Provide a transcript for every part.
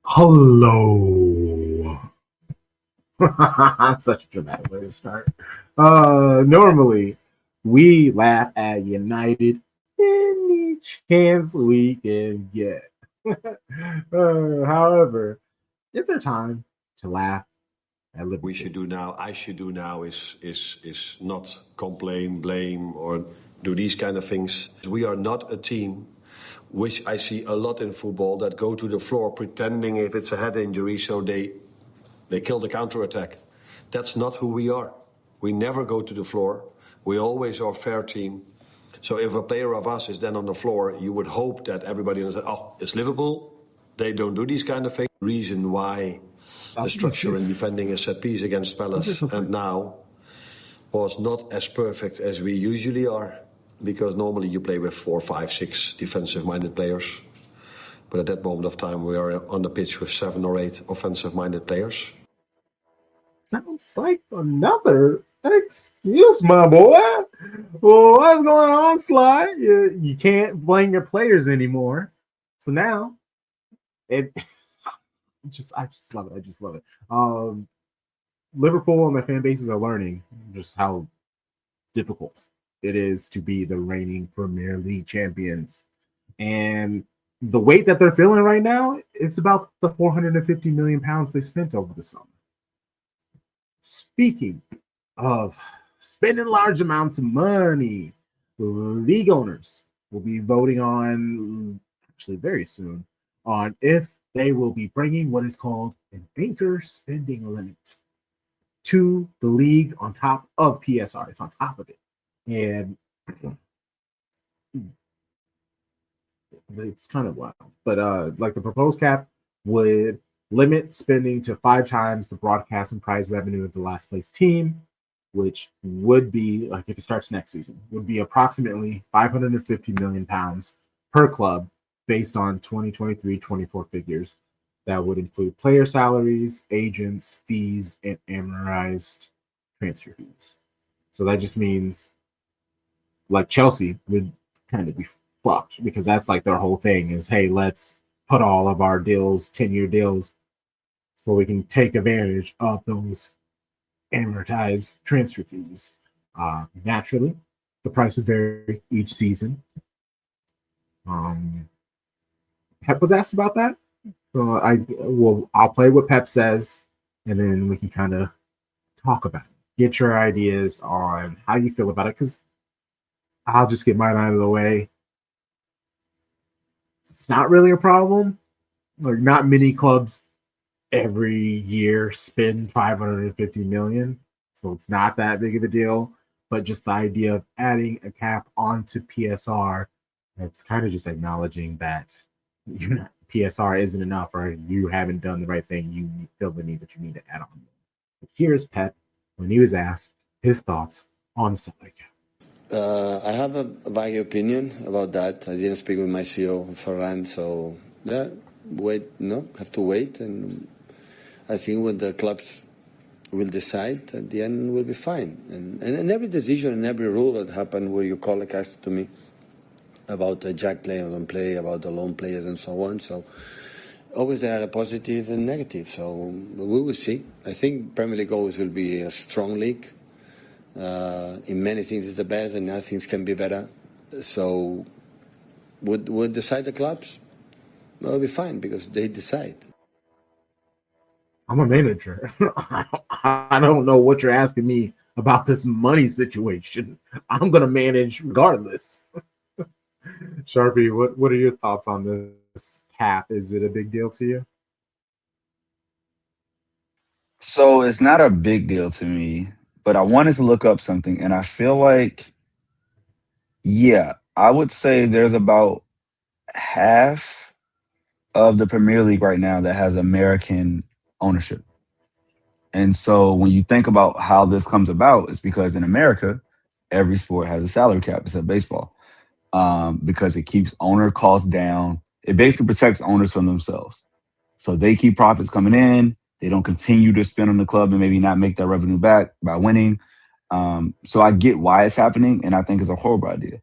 Hello. Such a dramatic way to start. Normally, we laugh at United any chance we can get. However, it's our time to laugh at We Liverpool. should do now, I should do now is not complain, blame, or do these kind of things. We are not a team, which I see a lot in football, that go to the floor pretending if it's a head injury, so they kill the counter attack. That's not who we are. We never go to the floor. We always are a fair team. So if a player of us is then on the floor, you would hope that everybody knows that, oh, it's Liverpool. They don't do these kind of things. Reason why the structure in defending a set piece against Palace and now was not as perfect as we usually are, because normally you play with 4, 5, 6 defensive-minded players. But at that moment of time, we are on the pitch with 7 or 8 offensive-minded players. Sounds like another excuse, my boy. Well, what's going on, Sly? You can't blame your players anymore. So now, it I just love it. I just love it. Liverpool and their fan bases are learning just how difficult it is to be the reigning Premier League champions. And the weight that they're feeling right now, it's about the 450 million pounds they spent over the summer. Speaking of spending large amounts of money, league owners will be voting on, actually very soon, on if they will be bringing what is called an anchor spending limit to the league on top of PSR. It's on top of it. And it's kind of wild. But like the proposed cap would limit spending to 5 times the broadcast and prize revenue of the last place team, which would be, like if it starts next season, would be approximately 550 million pounds per club based on 2023-24 figures. That would include player salaries, agents, fees, and amortized transfer fees. So that just means like Chelsea would kind of be fucked because that's like their whole thing is, hey, let's put all of our deals, 10-year deals, so we can take advantage of those amortized transfer fees. Naturally, the price would vary each season. Pep was asked about that, so I'll play what Pep says, and then we can kind of talk about it. Get your ideas on how you feel about it, because I'll just get mine out of the way. It's not really a problem. Like, not many clubs every year spend 550 million, so it's not that big of a deal. But just the idea of adding a cap onto PSR, it's kind of just acknowledging that PSR isn't enough, or you haven't done the right thing. You feel the need that you need to add on. But here's Pep when he was asked his thoughts on the salary cap. I have a vague opinion about that. I didn't speak with my CEO, Ferran, so yeah, have to wait. And I think when the clubs will decide, at the end will be fine. And every decision and every rule that happened where your colleague asked to me about the jack play or don't play, about the loan players and so on. So always there are a positive and negative. So we will see. I think Premier League always will be a strong league. In many things it's the best, and other things can be better. So would decide the clubs? Well, it'll be fine because they decide. I'm a manager. I don't know what you're asking me about this money situation. I'm gonna manage regardless. Sharpie, what are your thoughts on this cap? Is it a big deal to you? So it's not a big deal to me, but I wanted to look up something, and I feel like, yeah, I would say there's about half of the Premier League right now that has American ownership. And so when you think about how this comes about, it's because in America, every sport has a salary cap except baseball, because it keeps owner costs down. It basically protects owners from themselves. So they keep profits coming in. They don't continue to spend on the club and maybe not make that revenue back by winning. So I get why it's happening, and I think it's a horrible idea.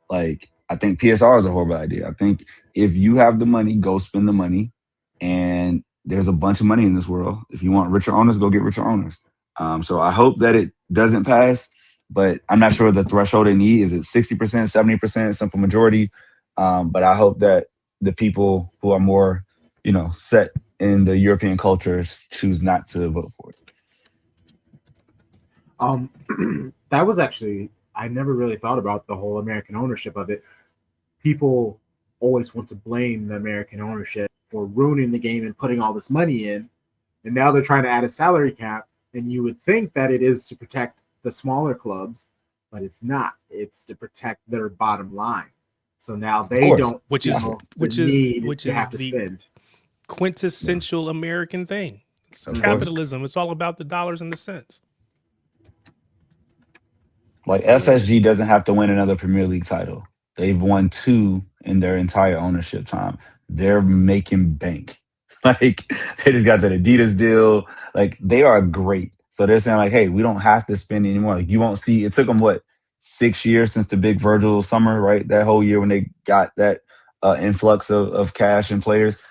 Like, I think PSR is a horrible idea. I think if you have the money, go spend the money. and there's a bunch of money in this world. If you want richer owners, go get richer owners. So I hope that it doesn't pass, but I'm not sure the threshold they need. Is it 60%, 70%, simple majority? But I hope that the people who are more, set in the European cultures choose not to vote for it. That was actually, I never really thought about the whole American ownership of it. People always want to blame the American ownership for ruining the game and putting all this money in. And now they're trying to add a salary cap. And you would think that it is to protect the smaller clubs, but it's not. It's to protect their bottom line. So now they don't which is to spend. Quintessential American thing. It's capitalism. It's all about the dollars and the cents. Like FSG doesn't have to win another Premier League title. They've won 2 in their entire ownership time. They're making bank. Like, they just got that Adidas deal. Like, they are great. So they're saying, like, hey, we don't have to spend anymore. Like, you won't see, it took them, 6 years since the big Virgil summer, right? That whole year when they got that influx of cash and players.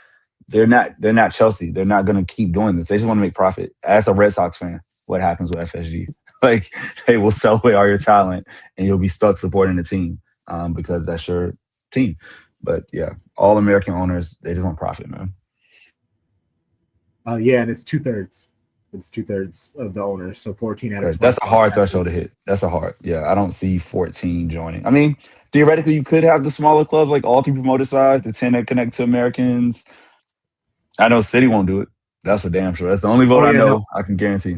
They're not Chelsea. They're not going to keep doing this. They just want to make profit. As a Red Sox fan, what happens with FSG? Like, they will sell away all your talent and you'll be stuck supporting the team because that's your team. But yeah, all American owners, they just want profit, man. Yeah, and it's 2/3. It's 2/3 of the owners, so 14 out of 20. That's a hard threshold to hit. That's a hard. Yeah, I don't see 14 joining. I mean, theoretically, you could have the smaller clubs, like all team promoted sides, the 10 that connect to Americans. I know City won't do it. That's for damn sure. That's the only vote I know. No. I can guarantee.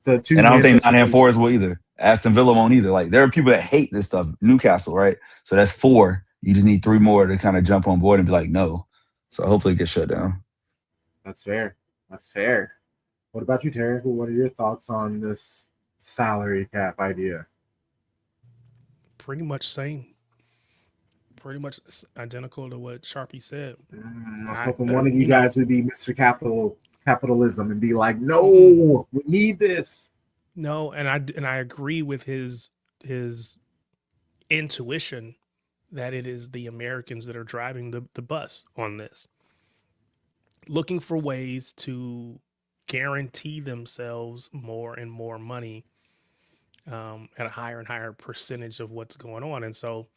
The 2 and I don't think Nottingham Forest will either. Aston Villa won't either. Like, there are people that hate this stuff. Newcastle, right? So that's 4. You just need 3 more to kind of jump on board and be like, no. So hopefully it gets shut down. That's fair. That's fair. What about you, Tarik? What are your thoughts on this salary cap idea? Pretty much same. Pretty much identical to what Sharpie said. I was hoping one of you guys would be Mr. Capitalism and be like, no, we need this. No, and I agree with his intuition that it is the Americans that are driving the bus on this, looking for ways to guarantee themselves more and more money at a higher and higher percentage of what's going on. And so,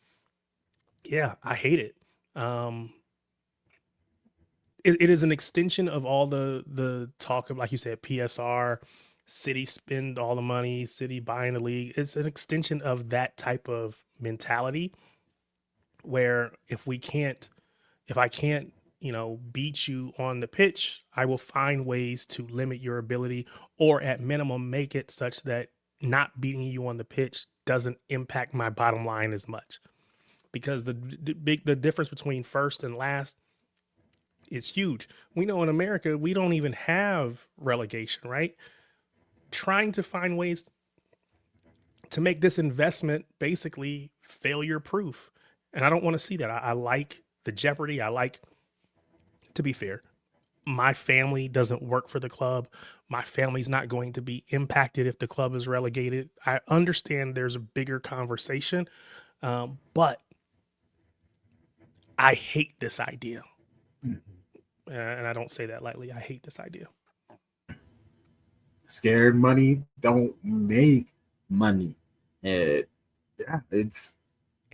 yeah, I hate it. It is an extension of all the talk of, like you said, PSR, City spend all the money, City buying the league. It's an extension of that type of mentality where if I can't, beat you on the pitch, I will find ways to limit your ability, or at minimum make it such that not beating you on the pitch doesn't impact my bottom line as much. Because the difference between first and last is huge. We know in America, we don't even have relegation, right? Trying to find ways to make this investment basically failure proof. And I don't want to see that. I like the jeopardy. To be fair, my family doesn't work for the club. My family's not going to be impacted if the club is relegated. I understand there's a bigger conversation, but I hate this idea. And I don't say that lightly. I hate this idea. Scared money don't make money. It's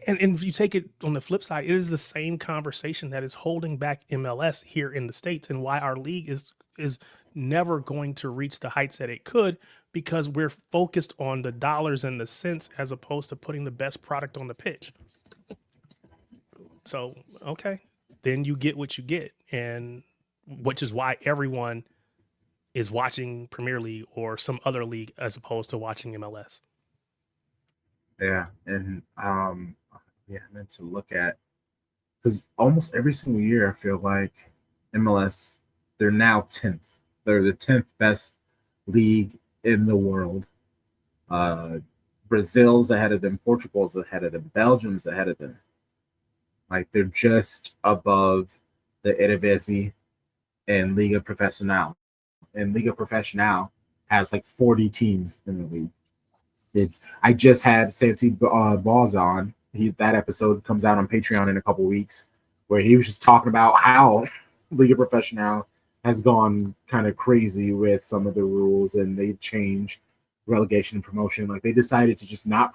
and if you take it on the flip side, it is the same conversation that is holding back MLS here in the States, and why our league is never going to reach the heights that it could, because we're focused on the dollars and the cents as opposed to putting the best product on the pitch. So, okay, then you get what you get, and which is why everyone is watching Premier League or some other league as opposed to watching MLS. Yeah, and I meant to look at, because almost every single year I feel like MLS, they're now 10th. They're the 10th best league in the world. Brazil's ahead of them. Portugal's ahead of them. Belgium's ahead of them. Like, they're just above the Eredivisie and Liga Professional. And Liga Professional has like 40 teams in the league. I just had Santi Boz on. That episode comes out on Patreon in a couple weeks, where he was just talking about how Liga Professional has gone kind of crazy with some of the rules, and they change relegation and promotion. Like they decided to just not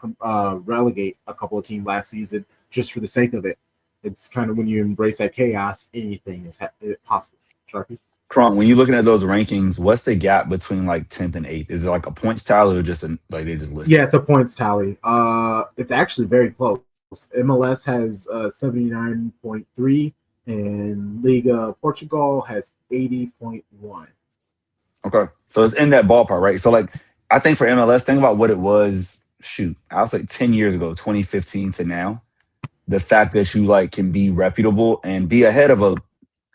relegate a couple of teams last season just for the sake of it. It's kind of when you embrace that chaos, anything is possible. Sharpie? Crunk, when you're looking at those rankings, what's the gap between like 10th and 8th? Is it like a points tally or just like they just list Yeah, it? it's a points tally. It's actually very close. MLS has 79.3 and Liga Portugal has 80.1. Okay. So it's in that ballpark, right? So like I think for MLS, think about what it was, shoot, I was like 10 years ago, 2015 to now. The fact that you like can be reputable and be ahead of a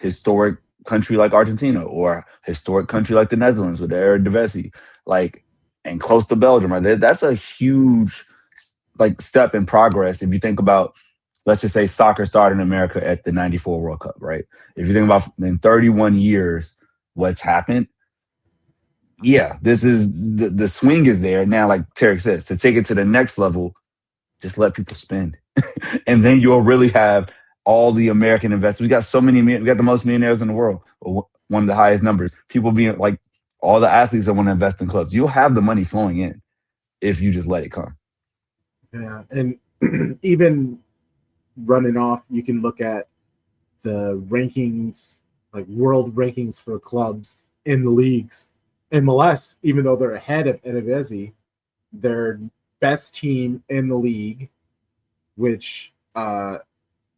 historic country like Argentina or a historic country like the Netherlands with the Eredivisie, like and close to Belgium, right? That's a huge like step in progress. If you think about, let's just say soccer started in America at the '94 World Cup, right? If you think about in 31 years, what's happened, yeah, this is the swing is there now. Like Tarik says, to take it to the next level, just let people spend, and then you'll really have all the American investors. We got so many. We got the most millionaires in the world, or one of the highest numbers. People being like all the athletes that want to invest in clubs. You'll have the money flowing in if you just let it come. Yeah, and even running off, you can look at the rankings, like world rankings for clubs in the leagues. MLS, even though they're ahead of Eredivisie, their best team in the league, which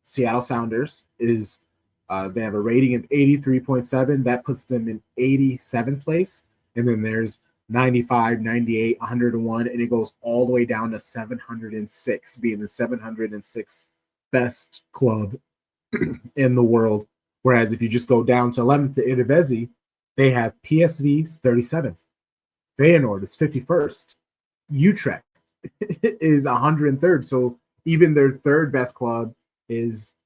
Seattle Sounders is, they have a rating of 83.7. That puts them in 87th place. And then there's 95, 98, 101, and it goes all the way down to 706, being the 706th best club in the world. Whereas if you just go down to 11th to Eredivisie, they have PSV's 37th. Feyenoord is 51st. Utrecht is 103rd. So even their third best club is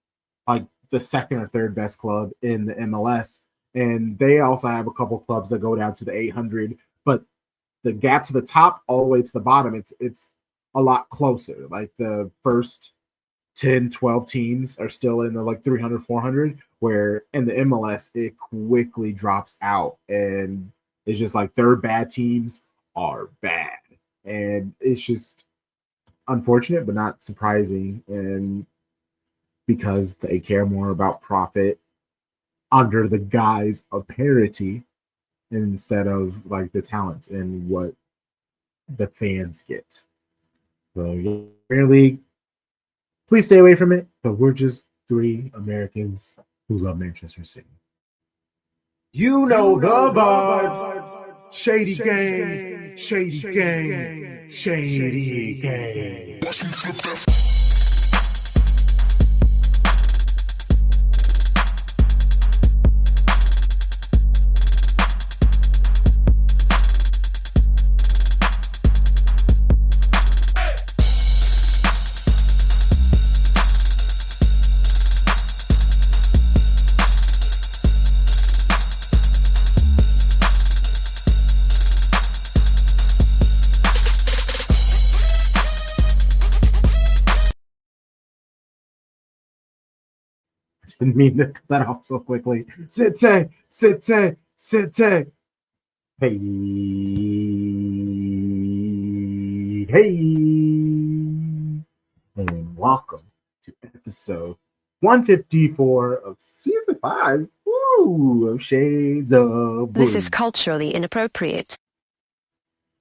like the second or third best club in the MLS. And they also have a couple clubs that go down to the 800. But the gap to the top all the way to the bottom, it's a lot closer. Like the first 10, 12 teams are still in the like 300, 400, where in the MLS, it quickly drops out. And it's just like their bad teams are bad. And it's just unfortunate, but not surprising. And because they care more about profit under the guise of parity instead of like the talent and what the fans get. So, Premier League, please stay away from it. But we're just three Americans who love Manchester City. You know the vibes. Shady gang, shady gang, shady gang. Didn't mean to cut that off so quickly. City, city, city. Hey, hey. And welcome to episode 154 of season 5. Woo, of Shades of Blue. This is culturally inappropriate.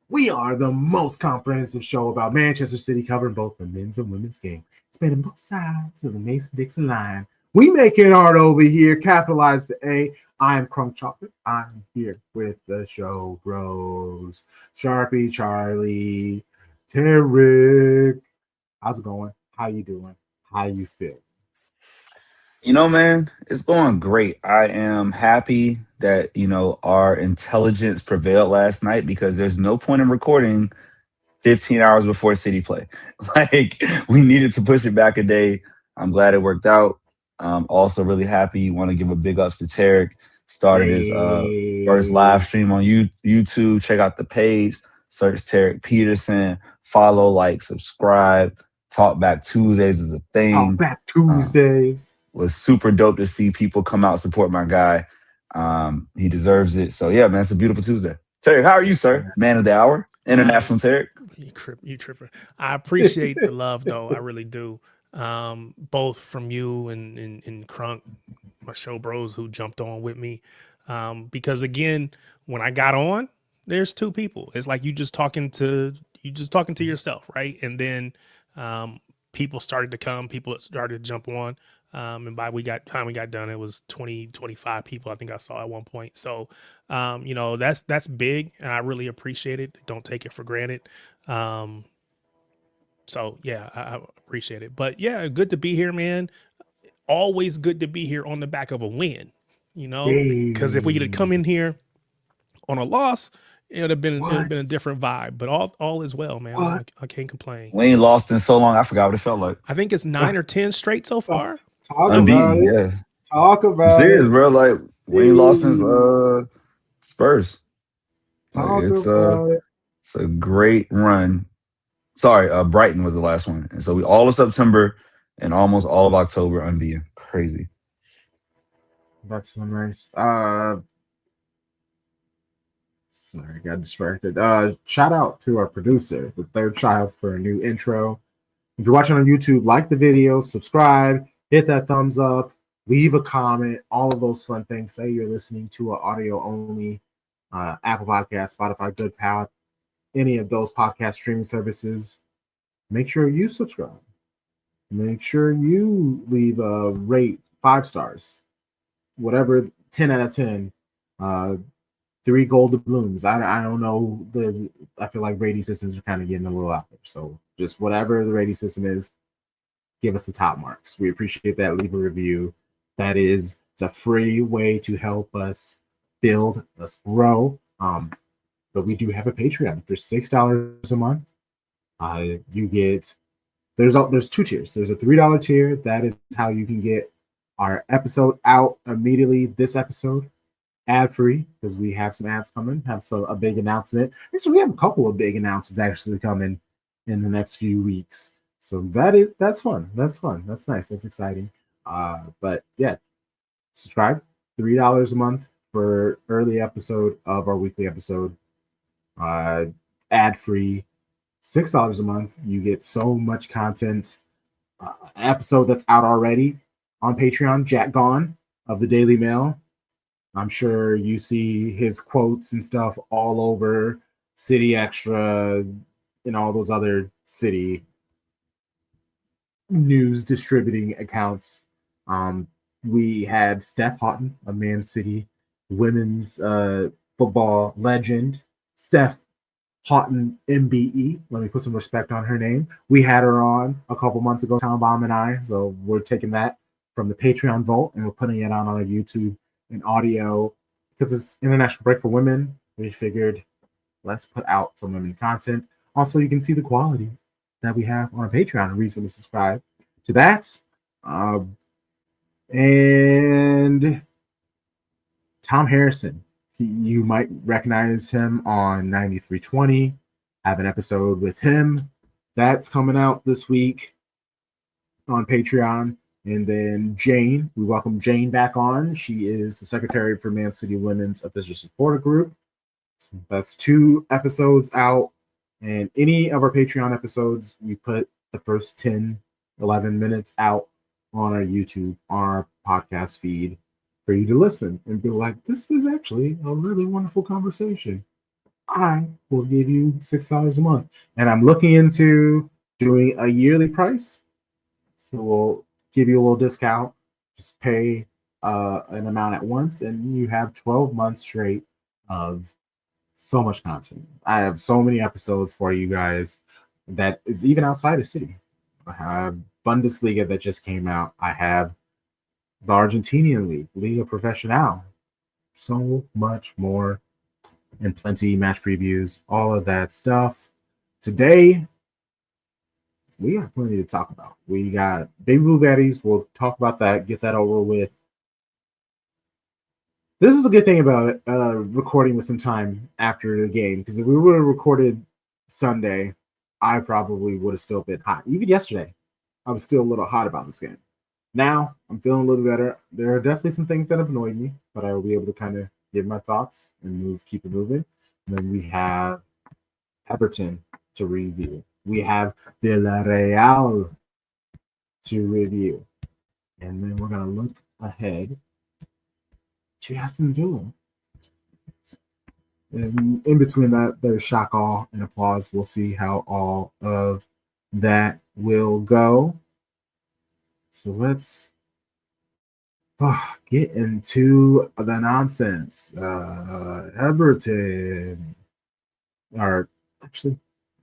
We are the most comprehensive show about Manchester City, covering both the men's and women's game, spanning both sides of the Mason-Dixon line. We making art over here, capitalize the A. I am Crunk Chocolate. I'm here with the show bros, Sharpie Charlie, Tarik. How's it going? How you doing? How you feel? You know, man, it's going great. I am happy that, our intelligence prevailed last night because there's no point in recording 15 hours before City play. Like, we needed to push it back a day. I'm glad it worked out. Also really happy. Want to give a big ups to Tarik. Started his first live stream on YouTube. Check out the page. Search Tarik Peterson. Follow, like, subscribe. Talk Back Tuesdays is a thing. Talk Back Tuesdays. was super dope to see people come out support my guy. He deserves it. So yeah, man, it's a beautiful Tuesday. Tarik, how are you, sir? Man of the hour, international Tarik. You tripping. I appreciate the love though. I really do. Both from you and Crunk, my show bros who jumped on with me. Because again, when I got on, there's two people. It's like you just talking to yourself, right? And then people started to come, people started to jump on. And by time we got done, it was 20, 25 people I think I saw at one point. So that's big, and I really appreciate it. Don't take it for granted. So yeah, I appreciate it. But yeah, good to be here, man. Always good to be here on the back of a win, because if we had come in here on a loss, it would have been a different vibe. But all is well, man. I can't complain. We ain't lost in so long. I forgot what it felt like. I think it's 9 or 10 straight so far. Unbeaten, yeah. Talk about I'm serious, bro. Like we ain't lost since Spurs. Like, it's a great run. Sorry, Brighton was the last one. And so we all of September and almost all of October unbeaten. Crazy. That's so nice. Sorry, got distracted. Shout out to our producer, the third child, for a new intro. If you're watching on YouTube, like the video, subscribe, hit that thumbs up, leave a comment, all of those fun things. Say you're listening to an audio only Apple Podcast, Spotify, Good Pal, any of those podcast streaming services. Make sure you subscribe. Make sure you leave a rate 5 stars, whatever, 10 out of 10. 3 golden blooms. I don't know. I feel like rating systems are kind of getting a little out there. So just whatever the rating system is, give us the top marks. We appreciate that. Leave a review. It's a free way to help us build, us grow. But we do have a Patreon for $6 a month. You get there's 2 tiers. There's a $3 tier. That is how you can get our episode out immediately. This episode ad-free, because we have some ads coming, a big announcement. Actually, we have a couple of big announcements actually coming in the next few weeks. So that's fun. That's nice. That's exciting. But yeah, subscribe. $3 a month for early episode of our weekly episode. Ad-free. $6 a month. You get so much content. Episode that's out already on Patreon, Jack Gone of the Daily Mail. I'm sure you see his quotes and stuff all over City Extra and all those other city news distributing accounts. We had Steph Houghton, a Man City women's football legend. Steph Houghton, MBE. Let me put some respect on her name. We had her on a couple months ago, Tom Baum and I. So we're taking that from the Patreon vault and we're putting it out on our YouTube and audio, because it's International Break for Women. We figured let's put out some women content. Also, you can see the quality that we have on our Patreon and recently subscribe to that. And Tom Harrison, you might recognize him on 9320. I have an episode with him that's coming out this week on Patreon. And then Jane, we welcome Jane back on. She is the secretary for Man City Women's Official Supporter Group. So that's 2 episodes out. And any of our Patreon episodes, we put the first 10, 11 minutes out on our YouTube, on our podcast feed for you to listen and be like, this is actually a really wonderful conversation. I will give you $6 a month. And I'm looking into doing a yearly price. So we'll give you a little discount. Just pay an amount at once, and you have 12 months straight of so much content. I have so many episodes for you guys that is even outside of City. I have Bundesliga that just came out. I have the Argentinian League, Liga Profesional. So much more, and plenty match previews, all of that stuff. Today, we got plenty to talk about. We got Baby Blue Baddies. We'll talk about that, get that over with. This is a good thing about it, recording with some time after the game, because if we would have recorded Sunday, I probably would have still been hot. Even yesterday, I was still a little hot about this game. Now I'm feeling a little better. There are definitely some things that have annoyed me, but I will be able to kind of give my thoughts and keep it moving. And then we have Everton to review. We have Villarreal to review. And then we're going to look ahead to Aston Villa. And in between that, there's shock, awe, and applause. We'll see how all of that will go. So let's get into the nonsense. Everton. Or actually,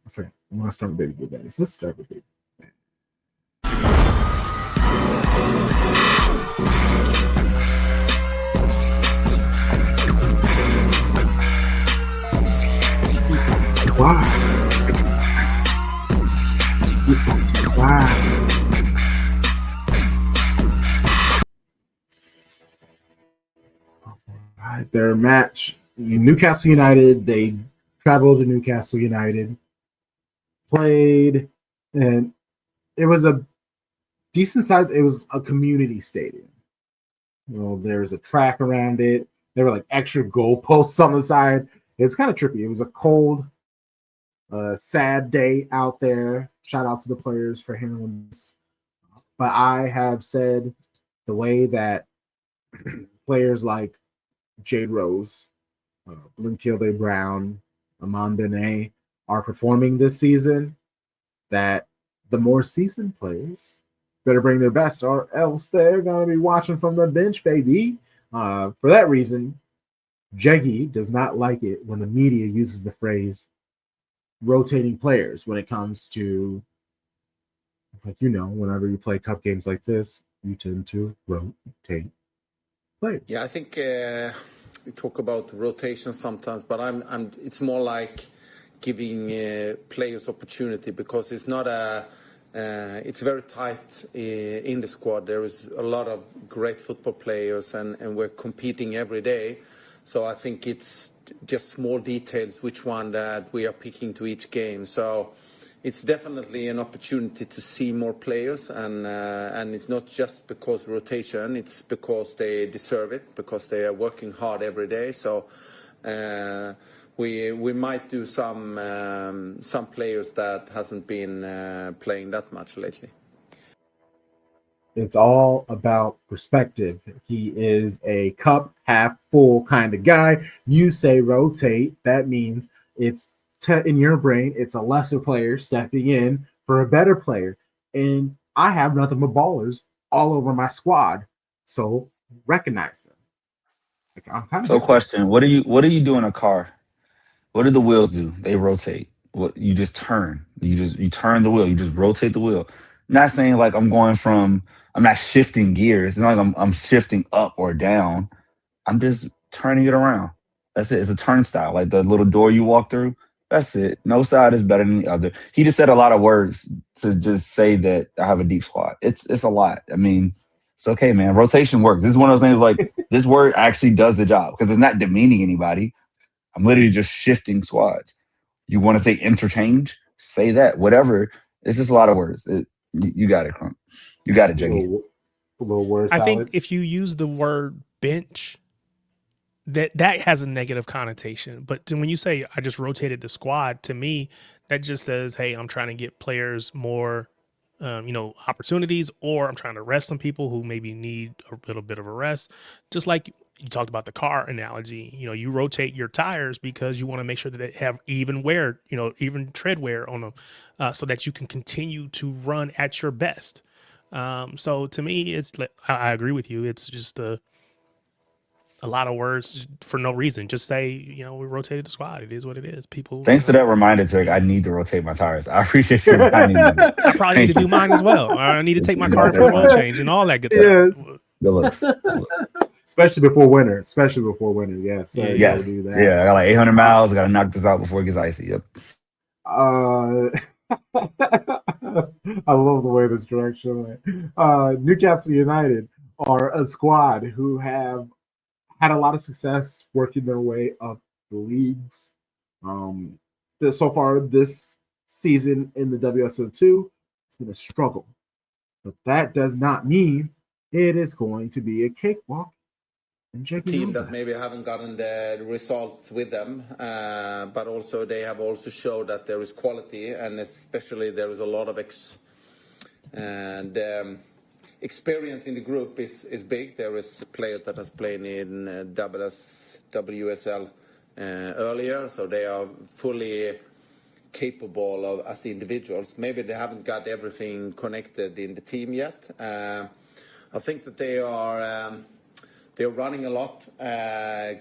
I forgot. I want to start with Baby Blue Baddies. Let's start with Baby Blue Wow. Right, their match, Newcastle United, they traveled to Newcastle United, played, and it was a decent size. It was a community stadium. There's a track around it. There were like extra goalposts on the side. It's kind of trippy. It was a cold, sad day out there. Shout out to the players for handling this. But I have said the way that players like Jade Rose, Blinkilde Brown, Amandine are performing this season, that the more seasoned players better bring their best, or else they're going to be watching from the bench, baby. For that reason, Jeggy does not like it when the media uses the phrase rotating players when it comes to, like, whenever you play cup games like this, you tend to rotate players. Yeah, I think we talk about rotation sometimes, but it's more like giving players opportunity, because it's not it's very tight in the squad. There is a lot of great football players, and we're competing every day. So I think it's just small details which one that we are picking to each game. So it's definitely an opportunity to see more players, and it's not just because rotation, it's because they deserve it, because they are working hard every day. So we might do some players that hasn't been playing that much lately. It's all about perspective. He is a cup half full kind of guy. You say rotate, that means it's in your brain, it's a lesser player stepping in for a better player. And I have nothing but ballers all over my squad, so recognize them. I'm kind of So question, what do you do in a car? What do the wheels do? They rotate. What you just turn. You turn the wheel. You just rotate the wheel. Not saying like I'm not shifting gears. It's not like I'm shifting up or down. I'm just turning it around. That's it. It's a turnstile, like the little door you walk through. That's it. No side is better than the other. He just said a lot of words to just say that I have a deep squad. It's a lot. I mean, it's okay, man. Rotation works. This is one of those things like this word actually does the job, because it's not demeaning anybody. I'm literally just shifting squads. You want to say interchange? Say that. Whatever. It's just a lot of words. You got it, Crunk. You got it, Jiggy. A little word I salad. think if you use the word bench, that has a negative connotation. But when you say I just rotated the squad, to me, that just says, hey, I'm trying to get players more, opportunities, or I'm trying to rest some people who maybe need a little bit of a rest. Just like you talked about the car analogy, you rotate your tires because you want to make sure that they have even wear, even tread wear on them, so that you can continue to run at your best. So to me, I agree with you. It's just a lot of words for no reason. Just say, we rotated the squad. It is what it is. People. Thanks for that reminder, Tarik. I need to rotate my tires. I appreciate you reminding me. I probably need to do mine as well. I need to take my car in for an oil change and all that good Yes. stuff. Good looks. Especially before winter. Yes. Yeah, Yes. Do that. Yeah, I got like 800 miles. I got to knock this out before it gets icy. Yep. I love the way this direction went. Newcastle United are a squad who have had a lot of success working their way up the leagues. So far this season in the WSL2, it's been a struggle. But that does not mean it is going to be a cakewalk. And Jackie team knows that that. maybe haven't gotten the results with them, but also they have also showed that there is quality, and especially there is a lot of experience in the group is big. There is a player that has played in WSL earlier, so they are fully capable of as individuals. Maybe they haven't got everything connected in the team yet. I think that they're running a lot,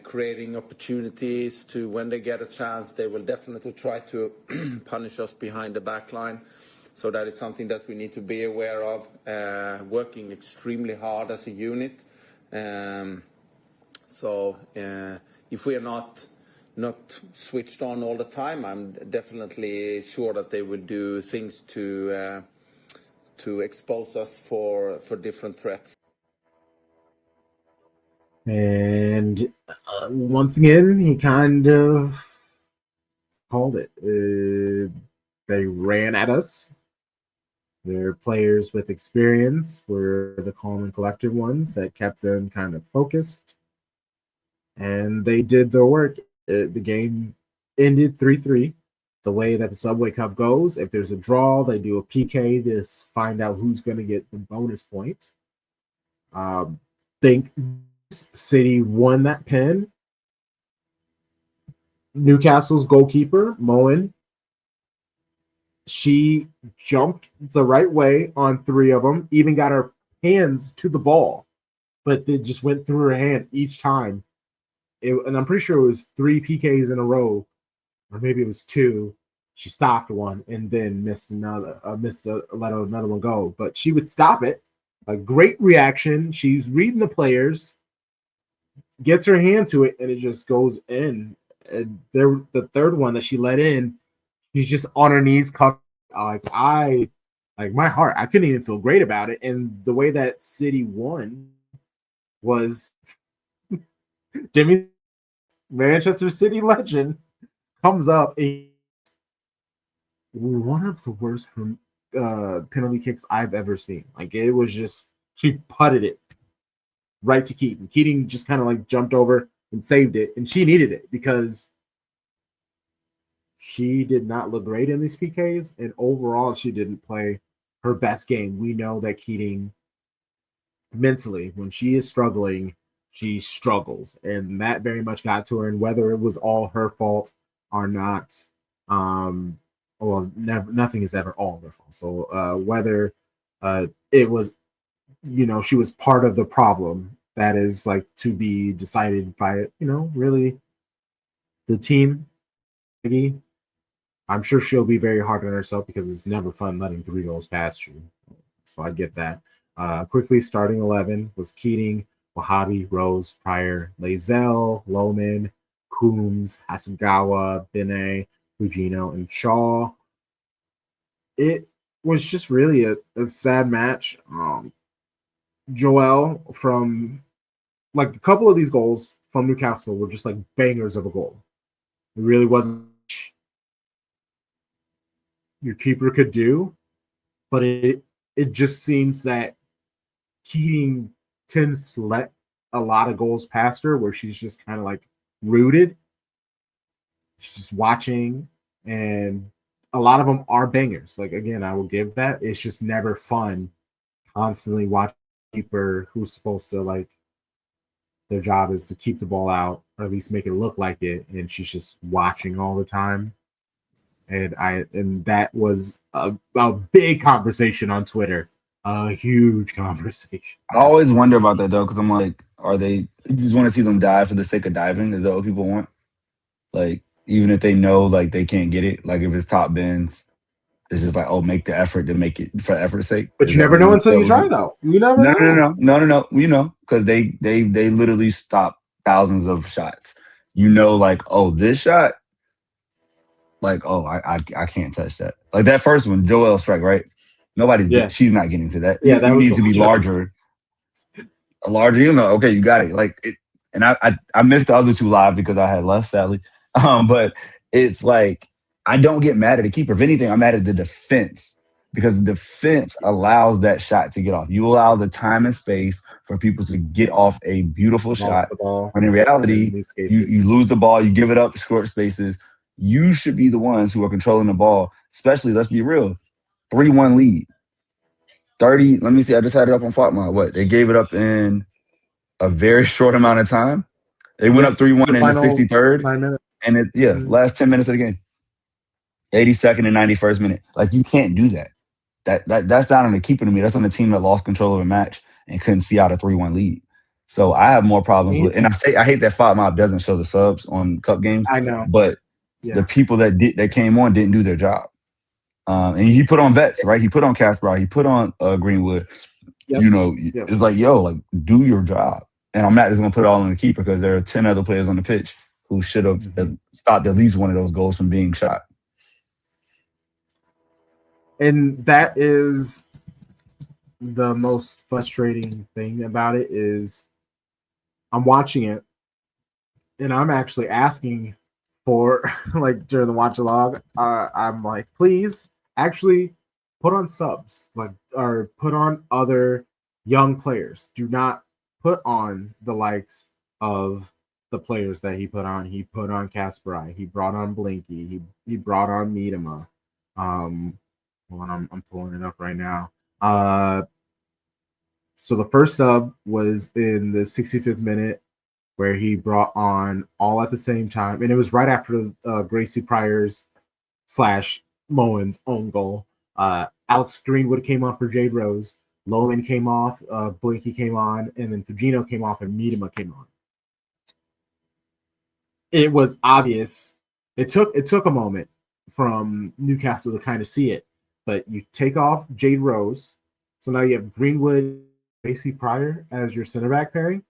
creating opportunities to when they get a chance, they will definitely try to punish us behind the back line. So that is something that we need to be aware of, working extremely hard as a unit. If we are not switched on all the time, I'm definitely sure that they will do things to expose us for different threats. And once again, he kind of called it. They ran at us. Their players with experience were the calm and collected ones that kept them kind of focused. And they did their work. The game ended 3-3. The way that the Subway Cup goes, if there's a draw, they do a PK to find out who's going to get the bonus point. Think City won that pen. Newcastle's goalkeeper, Moen, she jumped the right way on 3 of them, even got her hands to the ball, but it just went through her hand each time. And I'm pretty sure it was 3 PKs in a row, or maybe it was 2. She stopped one and then let another one go. But she would stop it. A great reaction. She's reading the players, gets her hand to it, and it just goes in. And the third one that she let in, she's just on her knees, covered. Like my heart, I couldn't even feel great about it. And the way that City won was Jimmy, Manchester City legend, comes up. One of the worst penalty kicks I've ever seen. Like, it was just, she putted it right to Keaton. Keaton just kind of like jumped over and saved it, and she needed it because she did not look great in these PKs, and overall she didn't play her best game. We know that Keating mentally, when she is struggling, she struggles, and that very much got to her. And whether it was all her fault or not, nothing is ever all her fault. So whether it was, she was part of the problem, that is like to be decided by, really the team. I'm sure she'll be very hard on herself because it's never fun letting 3 goals past you. So I get that. Quickly, starting 11 was Keating, Wahhabi, Rose, Pryor, Lazelle, Lohman, Coombs, Hasegawa, Bene, Fujino, and Shaw. It was just really a sad match. Joel, from like a couple of these goals from Newcastle were just like bangers of a goal. It really wasn't your keeper could do, but it just seems that Keating tends to let a lot of goals past her where she's just kind of like rooted. She's just watching, and a lot of them are bangers. Like, again, I will give that. It's just never fun constantly watching a keeper who's supposed to, like, their job is to keep the ball out or at least make it look like it, and she's just watching all the time. And that was a big conversation on Twitter, a huge conversation. I always wonder about that though, because I'm like, you just want to see them dive for the sake of diving? Is that what people want? Like, even if they know like they can't get it, like if it's top bins, it's just like, oh, make the effort to make it for effort's sake. But you never know until you try, though. You never know. No. Because they literally stop thousands of shots. Like, oh, this shot, like, oh, I can't touch that. Like that first one, Joel strike, right? She's not getting to that. Yeah, that you need to be larger. Larger, okay, you got it. Like it, and I missed the other 2 live because I had left, sadly. But it's like I don't get mad at the keeper. If anything, I'm mad at the defense because defense allows that shot to get off. You allow the time and space for people to get off a beautiful Lost shot. the ball. When in In reality, these you cases, lose the ball, you give it up, short spaces. You should be the ones who are controlling the ball, especially, let's be real, 3-1 lead. 30, let me see, I just had it up on Fatma. What? They gave it up in a very short amount of time. They went up yes, 3-1 the in the final 63rd, 9 minutes. and Mhm. last 10 minutes of the game. 82nd and 91st minute. Like, you can't do that. That's not on the keeper to me. That's on the team that lost control of a match and couldn't see out a 3-1 lead. So I have more problems with, and I hate that Fight Mob doesn't show the subs on cup games, I know. but the Yeah. people that came on didn't do their job. And he put on vets, right? He put on Casper, he put on Greenwood. Yep. Yep. It's like, yo, like, do your job. And I'm not just gonna put it all on the keeper because there are 10 other players on the pitch who should have stopped at least one of those goals from being shot. And that is the most frustrating thing about it is I'm watching it and I'm actually asking for like during the watch along, I'm like, please actually put on subs, like, or put on other young players. Do not put on the likes of the players that he put on. He put on Kasparai. He brought on Blinky. He brought on Miedema. I'm pulling it up right now. So the first sub was in the 65th minute where he brought on all at the same time. And it was right after Gracie Pryor's / Moen's own goal. Alex Greenwood came on for Jade Rose. Loman came off. Blinky came on. And then Fujino came off and Miedema came on. It was obvious. It took a moment from Newcastle to kind of see it. But you take off Jade Rose. So now you have Greenwood, Gracie Pryor as your center back pairing.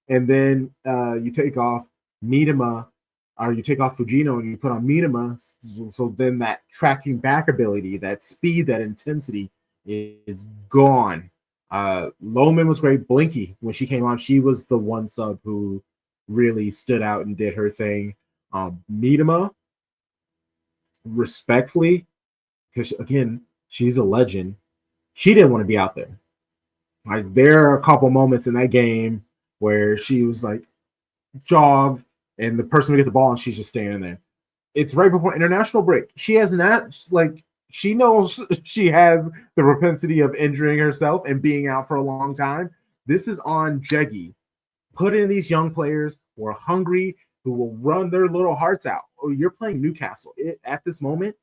And then you take off Miedema, or you take off Fujino and you put on Miedema. So then that tracking back ability, that speed, that intensity is gone. Loman was great. Blinky, when she came on, she was the one sub who really stood out and did her thing. Miedema, respectfully, because again, she's a legend. She didn't want to be out there. Like, there are a couple moments in that game where she was like, jog, and the person would get the ball and she's just standing there. It's right before international break. She has not, like, she knows she has the propensity of injuring herself and being out for a long time. This is on Jeggy. Put in these young players who are hungry, who will run their little hearts out. Oh, you're playing Newcastle. At this moment,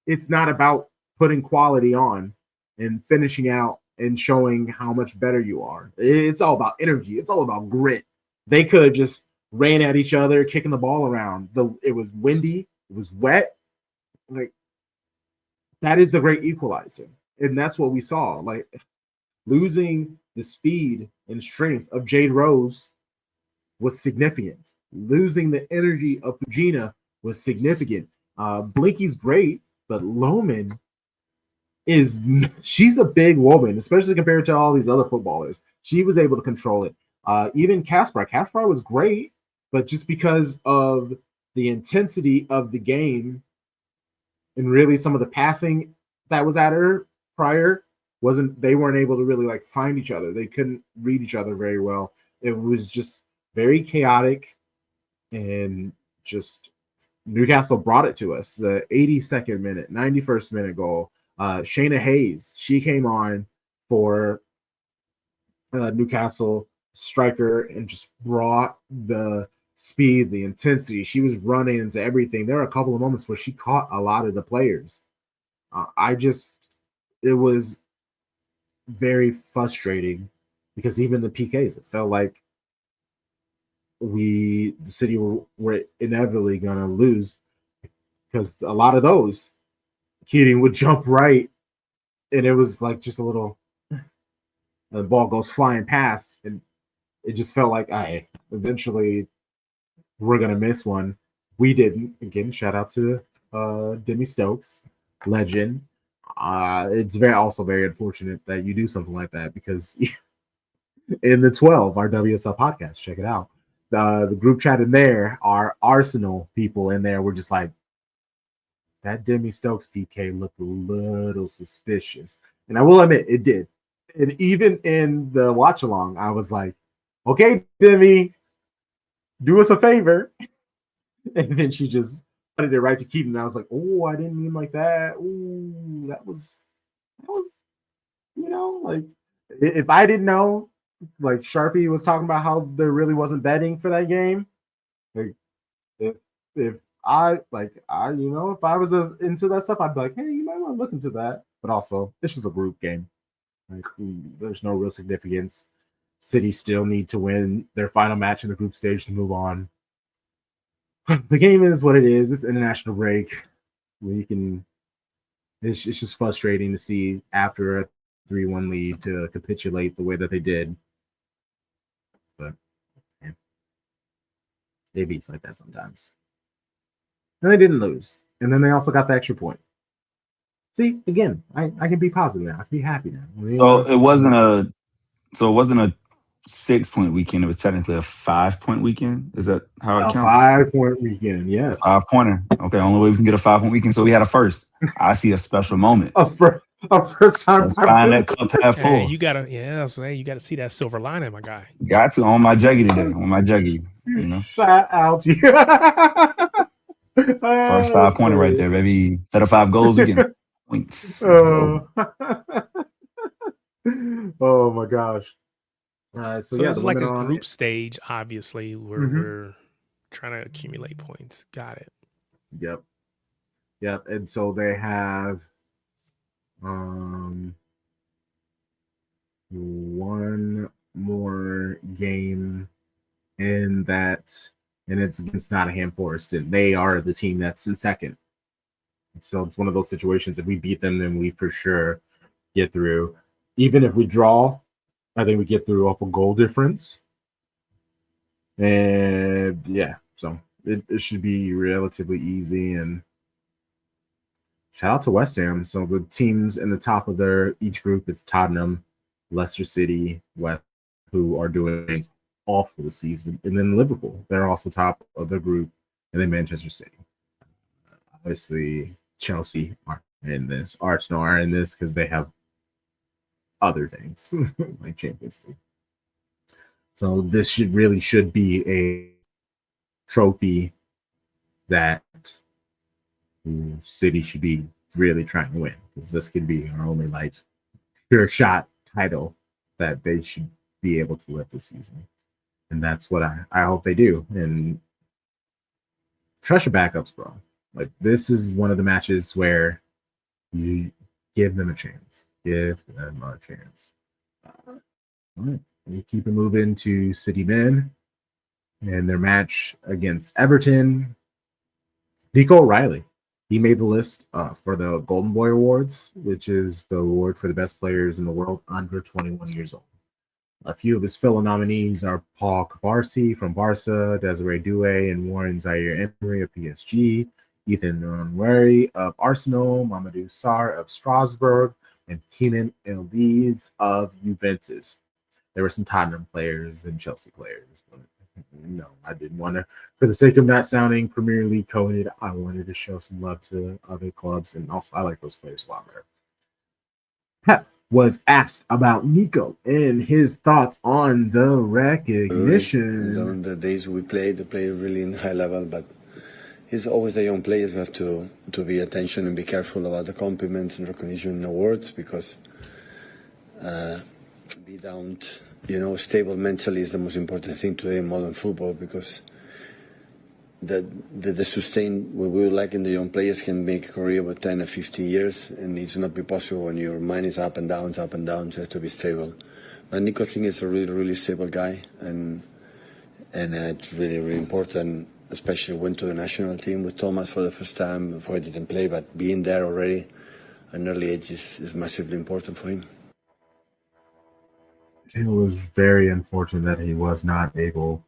it's not about putting quality on and finishing out and showing how much better you are. It's all about energy. It's all about grit. They could have just ran at each other, kicking the ball around. It was windy. It was wet. Like, that is the great equalizer. And that's what we saw. Like, losing the speed and strength of Jade Rose was significant. Losing the energy of Fujina was significant. Blinky's great, but Loman she's a big woman, especially compared to all these other footballers. She was able to control it. Even Kasper was great, but just because of the intensity of the game and really some of the passing that was at her prior, they weren't able to really like find each other. They couldn't read each other very well. It was just very chaotic, and just Newcastle brought it to us. The 82nd minute, 91st minute goal. Shayna Hayes, she came on for Newcastle striker and just brought the speed, the intensity. She was running into everything. There were a couple of moments where she caught a lot of the players. It was very frustrating because even the PKs, it felt like the City were inevitably going to lose, because a lot of those, Keating would jump right, and it was like just a little, the ball goes flying past, and it just felt like, eventually we're going to miss one. We didn't. Again, shout out to Demi Stokes, legend. It's also very unfortunate that you do something like that, because in the 12, our WSL podcast, check it out. The group chat in there, our Arsenal people in there were just like, that Demi Stokes PK looked a little suspicious. And I will admit, it did. And even in the watch along, I was like, okay, Demi, do us a favor. And then she just put it right to Keaton. And I was like, oh, I didn't mean like that. Ooh, that was, like if I didn't know, like Sharpie was talking about how there really wasn't betting for that game. Like if I if I was into that stuff, I'd be like, hey, you might want to look into that. But also, it's just a group game. Like there's no real significance. City still need to win their final match in the group stage to move on. The game is what it is. It's international break. It's just frustrating to see after a 3-1 lead to capitulate the way that they did. But yeah, they beats like that sometimes. And they didn't lose. And then they also got the extra point. See, again, I can be positive now. I can be happy now. So it wasn't a 6-point weekend. It was technically a 5-point weekend. Is that how it a counts? 5-point weekend, yes. 5-pointer. Okay, only way we can get a 5-point weekend. So we had a first. I see a special moment. a first time. Let's find that cup half full. Hey, you gotta see that silver lining, my guy. Got to on my juggy today. On my juggy, you know. Shout out to you. First 5-pointer right there, baby. Set of 5 goals again. Points. Oh my gosh. So yeah, it's like a group stage. Obviously, we're trying to accumulate points. Got it. Yep. And so they have one more game in that, and it's against Nottingham Forest, and they are the team that's in second. So it's one of those situations. If we beat them, then we for sure get through. Even if we draw, I think we get through off a goal difference. And yeah, so it should be relatively easy. And shout out to West Ham. So the teams in the top of each group, it's Tottenham, Leicester City, West, who are doing awful this season. And then Liverpool, they're also top of the group. And then Manchester City. Obviously, Chelsea are in this. Arsenal are in this because they have other things like Champions League. So this should be a trophy that City should be really trying to win, because this could be our only like sure shot title that they should be able to lift this season. And that's what I hope they do. And trust your backups, bro. Like this is one of the matches where you give them a chance. Give them a chance. All right. We keep it moving to City Men and their match against Everton. Nico O'Reilly. He made the list for the Golden Boy Awards, which is the award for the best players in the world under 21 years old. A few of his fellow nominees are Paul Cabarsi from Barca, Desiree Doué and Warren Zaire-Emery of PSG, Ethan Nwaneri of Arsenal, Mamadou Sarr of Strasbourg, and Kenan Elise of Juventus. There were some Tottenham players and Chelsea players, but no, I didn't want to, for the sake of not sounding Premier League coded, I wanted to show some love to other clubs, and also I like those players a lot better. Pep was asked about Nico and his thoughts on the recognition. On the days we played, they played really in high level, but it's always the young players who have to be attention and be careful about the compliments and recognition and awards, because be down, stable mentally is the most important thing today in modern football, because the sustain what we would like in the young players can make a career with 10 or 15 years, and it's not be possible when your mind is up and down, so you have to be stable. But Nico, I think, is a really, really stable guy, and it's really, really important, especially went to the national team with Thomas for the first time, before he didn't play, but being there already at an early age is massively important for him. It was very unfortunate that he was not able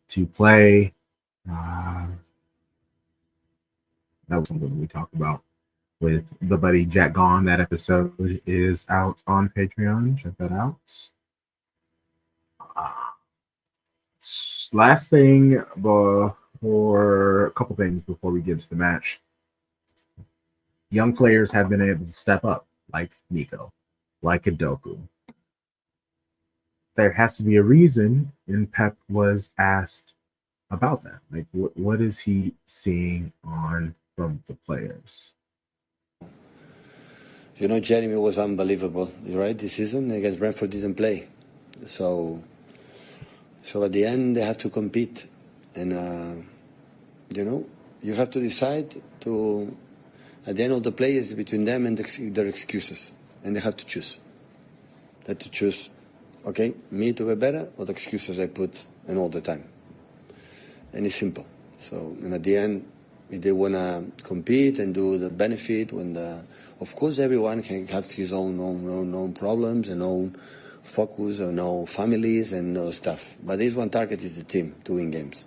to play. That was something we talked about with the buddy Jack Gone. That episode is out on Patreon. Check that out. Last thing, for a couple things before we get to the match. young players have been able to step up, like Nico, like Adoku. There has to be a reason, and Pep was asked about that. Like, what is he seeing on from the players? You know, Jeremy was unbelievable, right? This season against Brentford didn't play, so at the end they have to compete, and you know, you have to decide to. At the end of the play is between them and their excuses, and they have to choose. They have to choose, okay, me to be better or the excuses I put in all the time. And it's simple. So, and at the end, if they want to compete and do the benefit, of course everyone can have his own problems and own focus and own families and stuff. But this one target is the team to win games.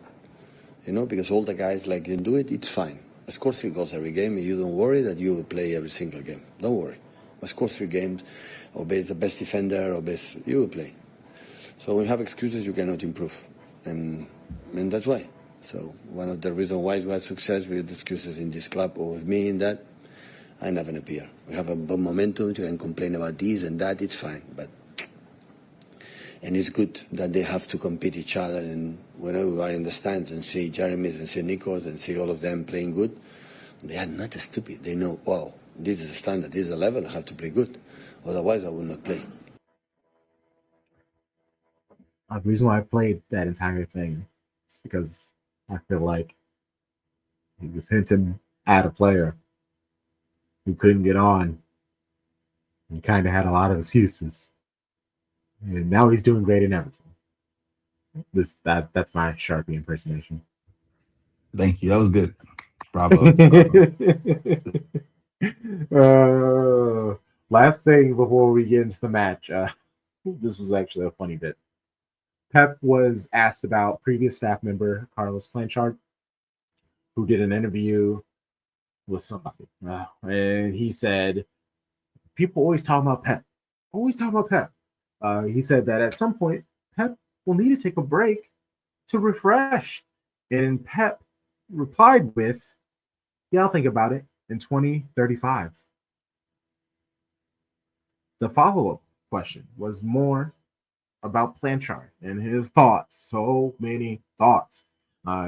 You know, because all the guys like can do it, it's fine. I score 3 goals every game, and you don't worry that you will play every single game. Don't worry. I score 3 games, or be the best defender, or best, you will play. So when you have excuses, you cannot improve. And that's why. So one of the reasons why we have success with excuses in this club, or with me in that, I never appear. We have a momentum, you can complain about this and that, it's fine. And it's good that they have to compete each other, and whenever we are in the stands and see Jeremy's and see Nico's and see all of them playing good, they are not stupid. They know, wow, this is a standard, this is a level, I have to play good. Otherwise, I will not play. The reason why I played that entire thing is because I feel like he was hinting at a player who couldn't get on. He kind of had a lot of excuses. And now he's doing great in Everton. That's my Sharpie impersonation. Thank you. That was good. Bravo. Last thing before we get into the match. This was actually a funny bit. Pep was asked about previous staff member Carlos Blanchard, who did an interview with somebody. And he said, people always talk about Pep. Always talk about Pep. He said that at some point, Pep will need to take a break to refresh. And Pep replied with, yeah, I'll think about it in 2035. The follow-up question was more about Blanchard and his thoughts. So many thoughts.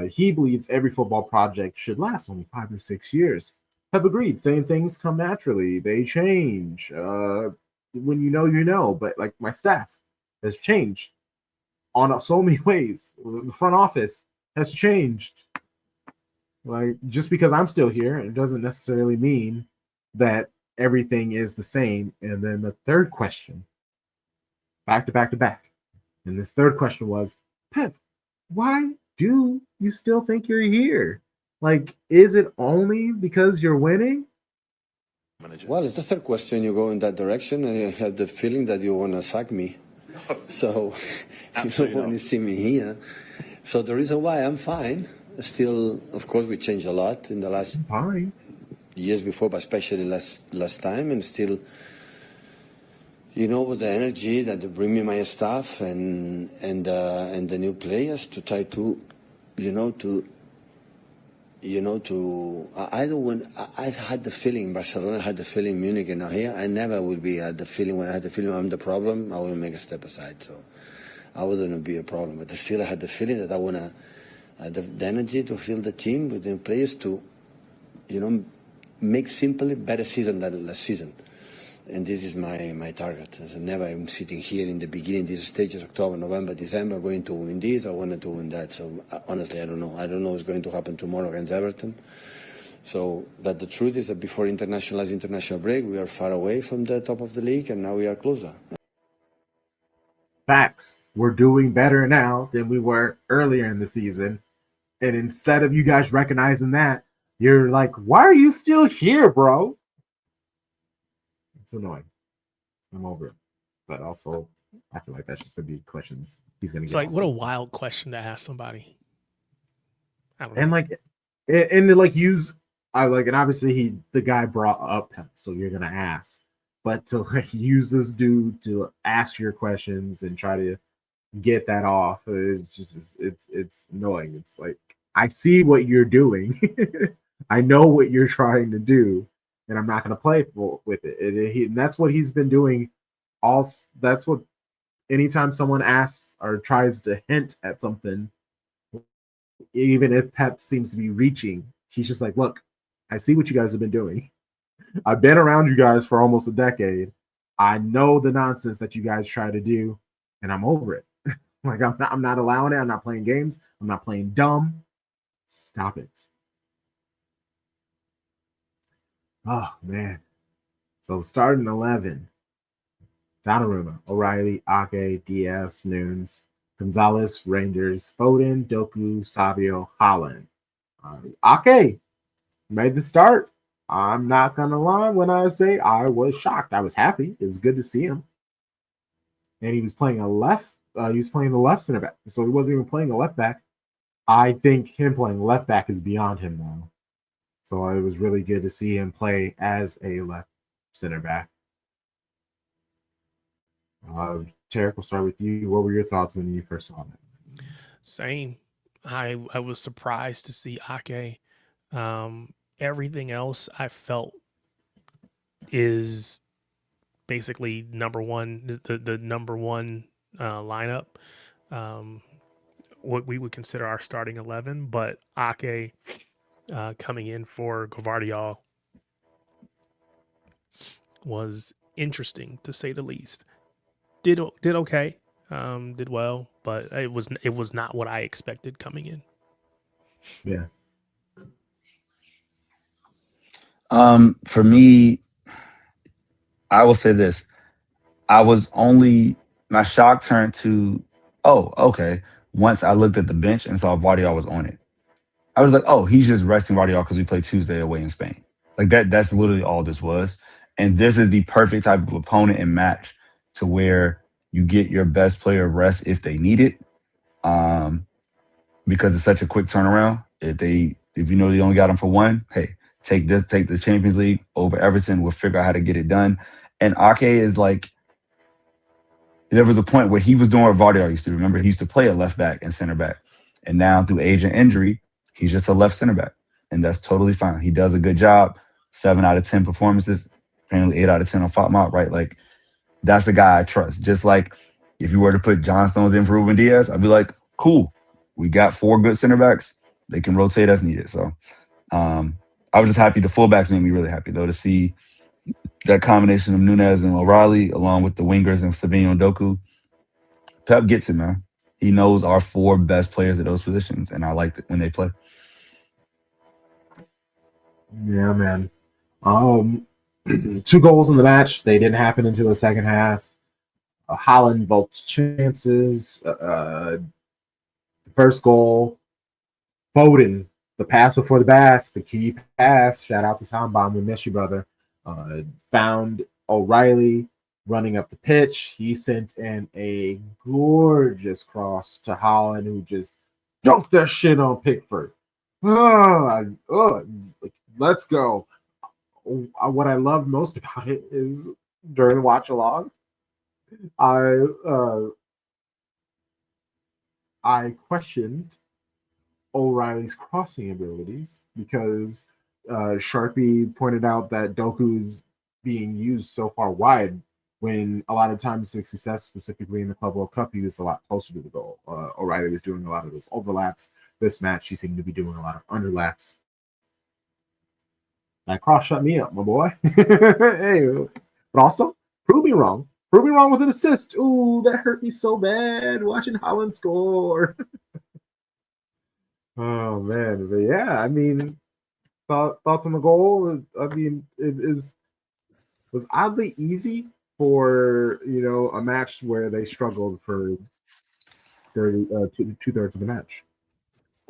He believes every football project should last only 5 or 6 years. Pep agreed, saying things come naturally. They change. When you know, but like my staff has changed on so many ways. The front office has changed. Like, just because I'm still here, it doesn't necessarily mean that everything is the same. And then the third question, back to back. And this third question was, Pep, why do you still think you're here? Like, is it only because you're winning? Well, it's the third question. You go in that direction, and I have the feeling that you want to sack me. So you don't want to see me here. So the reason why I'm fine. Still, of course, we changed a lot in the last years before, but especially last time, and still, you know, with the energy that they bring me my staff and the new players to try to, I don't want. I had the feeling Barcelona, had the feeling Munich, and now here I never would be had the feeling when I had the feeling I'm the problem. I will make a step aside, so I wouldn't be a problem. But still, I had the feeling that I wanna. The energy to fill the team with the players to, make simply better season than last season. And this is my target. As I never am sitting here in the beginning, these stages, October, November, December, going to win this, I wanted to win that. So honestly, I don't know. I don't know what's going to happen tomorrow against Everton. So, but the truth is that before international break, we are far away from the top of the league, and now we are closer. Facts. We're doing better now than we were earlier in the season. And instead of you guys recognizing that, you're like, why are you still here, bro? It's annoying. I'm over it. But also, I feel like that's just going to be questions he's going to get. It's like, what a wild question to ask somebody. I don't know. And and obviously the guy brought up him, so you're going to ask. But to like use this dude to ask your questions and try to get that off, it's annoying. It's like, I see what you're doing. I know what you're trying to do, and I'm not going to play with it. And that's what he's been doing. That's what anytime someone asks or tries to hint at something, even if Pep seems to be reaching, he's just like, look, I see what you guys have been doing. I've been around you guys for almost a decade. I know the nonsense that you guys try to do, and I'm over it. Like I'm not allowing it. I'm not playing games. I'm not playing dumb. Stop it. Oh man. So starting 11. Donnarumma, O'Reilly, Ake, Diaz, Nunes, Gonzalez, Rangers, Foden, Doku, Savio, Haaland. Ake made the start. I'm not gonna lie when I say I was shocked. I was happy. It's good to see him. And he was playing a left. He was playing the left center back, so he wasn't even playing a left back. I think him playing left back is beyond him now. So it was really good to see him play as a left center back. Tarik, we'll start with you. What were your thoughts when you first saw that? Same. I was surprised to see Ake. Everything else I felt is basically number one, the number one lineup. What we would consider our starting 11, but Ake coming in for Gvardiol was interesting to say the least. Did okay, did well, but it was not what I expected coming in. Yeah. For me, I will say this. My shock turned to, oh, okay. Once I looked at the bench and saw Vardiol was on it. I was like, oh, he's just resting Vardiol because we play Tuesday away in Spain. Like that's literally all this was. And this is the perfect type of opponent and match to where you get your best player rest if they need it. Because it's such a quick turnaround. If you know they only got him for one, hey, take the Champions League over Everton. We'll figure out how to get it done. And Ake is like, there was a point where he was doing what Vardiol used to. Remember, he used to play a left back and center back. And now through age and injury, he's just a left center back. And that's totally fine. He does a good job. 7 out of 10 performances, apparently 8 out of 10 on FOTMOP, right? Like, that's the guy I trust. Just like if you were to put John Stones in for Ruben Diaz, I'd be like, cool. We got 4 good center backs. They can rotate as needed. So I was just happy. The fullbacks made me really happy, though, to see that combination of Nunez and O'Reilly, along with the wingers and Savinho and Doku. Pep gets it, man. He knows our 4 best players at those positions, and I like it when they play. Yeah, man. 2 goals in the match. They didn't happen until the second half. Haaland both chances. The first goal, Foden, the pass before the bass, the key pass. Shout out to Soundbomb. We miss you, brother. Found O'Reilly running up the pitch. He sent in a gorgeous cross to Haaland, who just dunked that shit on Pickford. Let's go. What I loved most about it is during the watch along, I questioned O'Reilly's crossing abilities because Sharpie pointed out that Doku's being used so far wide when a lot of times the success, specifically in the Club World Cup, he was a lot closer to the goal. O'Reilly was doing a lot of those overlaps. This match, he seemed to be doing a lot of underlaps. That cross shut me up, my boy. Hey, but also, prove me wrong. Prove me wrong with an assist. Ooh, that hurt me so bad watching Haaland score. Oh man, but yeah, I mean, thoughts on the goal. I mean, was oddly easy for a match where they struggled for 2/3 of the match.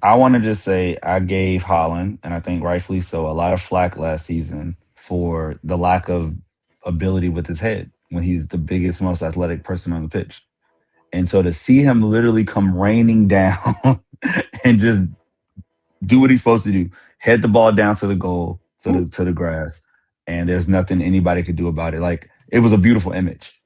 I want to just say I gave Haaland, and I think rightfully so, a lot of flack last season for the lack of ability with his head when he's the biggest, most athletic person on the pitch. And so to see him literally come raining down and just do what he's supposed to do, head the ball down to the goal, to the grass, and there's nothing anybody could do about it. Like, it was a beautiful image.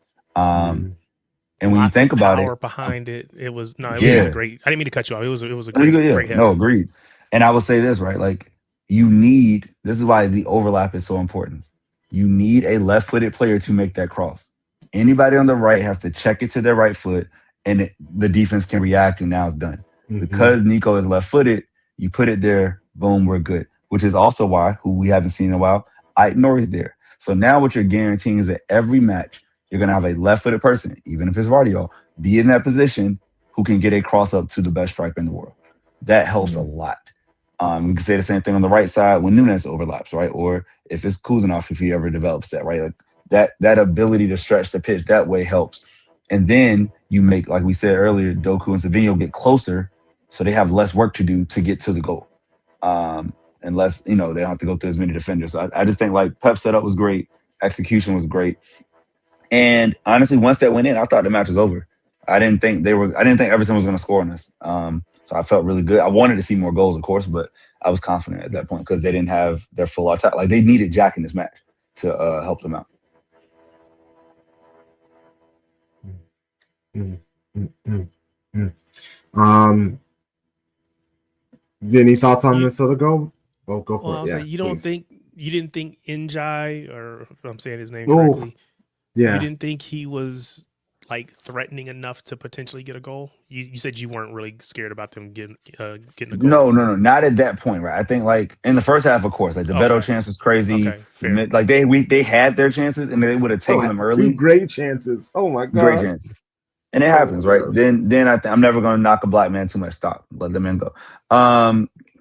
And when you think about it, behind it, it was a great. I didn't mean to cut you off. It was a great hit. No, agreed. And I will say this, right? Like, this is why the overlap is so important. You need a left-footed player to make that cross. Anybody on the right has to check it to their right foot, and the defense can react, and now it's done. Because Nico is left-footed, you put it there, boom, we're good. Which is also why, who we haven't seen in a while, Ait is there. So now what you're guaranteeing is that every match, you're going to have a left-footed person, even if it's Vardio, be in that position who can get a cross-up to the best striker in the world. That helps a lot. We can say the same thing on the right side when Nunes overlaps, right? Or if it's Kuzanov, if he ever develops that, right? Like that ability to stretch the pitch that way helps. And then you make, like we said earlier, Doku and Savinho get closer, so they have less work to do to get to the goal. And less, they don't have to go through as many defenders. So I just think like Pep's setup was great, execution was great. And honestly, once that went in, I thought the match was over. I didn't think Everton was going to score on us. So I felt really good. I wanted to see more goals, of course, but I was confident at that point because they didn't have their full attack. Like they needed Jack in this match to help them out. Any thoughts on this other goal? Well, go for it. I'll say you didn't think Njai, or if I'm saying his name correctly. Yeah. You didn't think he was like threatening enough to potentially get a goal? You said you weren't really scared about them getting a goal. No, not at that point, right? I think like in the first half, of course, like the Beto chance was crazy. Okay, fair. Like they had their chances and they would have taken them early. 2 great chances. Oh my god, great chances. And it happens, right? Then I'm never going to knock a black man too much stock. Let the man go.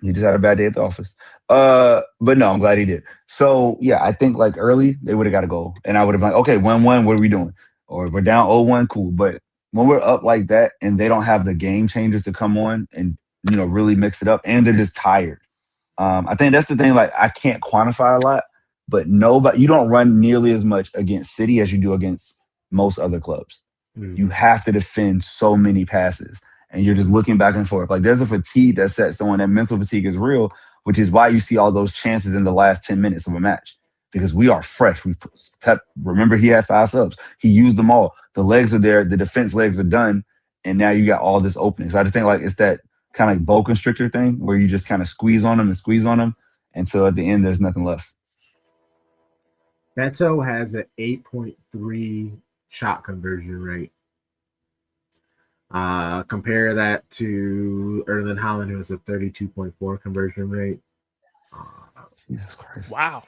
He just had a bad day at the office. But no, I'm glad he did. So yeah, I think like early they would have got a goal, and I would have been like, okay, 1-1, what are we doing? Or we're down 0-1, cool. But when we're up like that, and they don't have the game changers to come on and really mix it up, and they're just tired. I think that's the thing. Like I can't quantify a lot, but you don't run nearly as much against City as you do against most other clubs. You have to defend so many passes, and you're just looking back and forth. Like there's a fatigue that sets on. That mental fatigue is real, which is why you see all those chances in the last 10 minutes of a match, because we are fresh. Pep, remember, he had 5 subs. He used them all. The legs are there. The defense legs are done, and now you got all this opening. So I just think like it's that kind of like boa constrictor thing where you just kind of squeeze on them, until at the end there's nothing left. Beto has an 8.3 shot conversion rate. Compare that to Erling Haaland, who has a 32.4 conversion rate. Jesus Christ! Wow,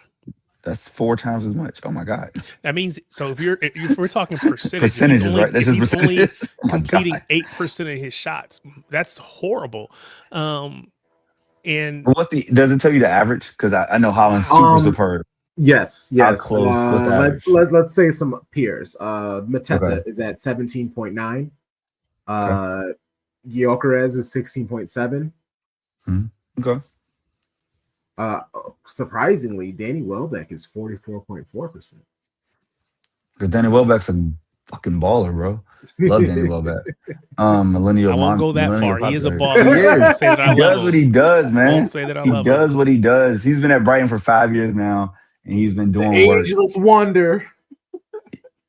that's 4 times as much. Oh my god! That means so if we're talking percentages, right? That's he's only completing God. 8% of his shots. That's horrible. And does it tell you the average? Because I know Haaland's super superb. Yes. How close? What's the average? Let's say some peers. Mateta is at 17.9. Gyökeres is 16.7. Okay. Surprisingly, Danny Welbeck is 44.4%. Because Danny Welbeck's a fucking baller, bro. Love Danny Welbeck. Millennial. I won't go that far. He is a baller. He does what he does, man. I won't say that I love him. He does what he does. He's been at Brighton for 5 years now, and he's been doing the work. Ageless wonder.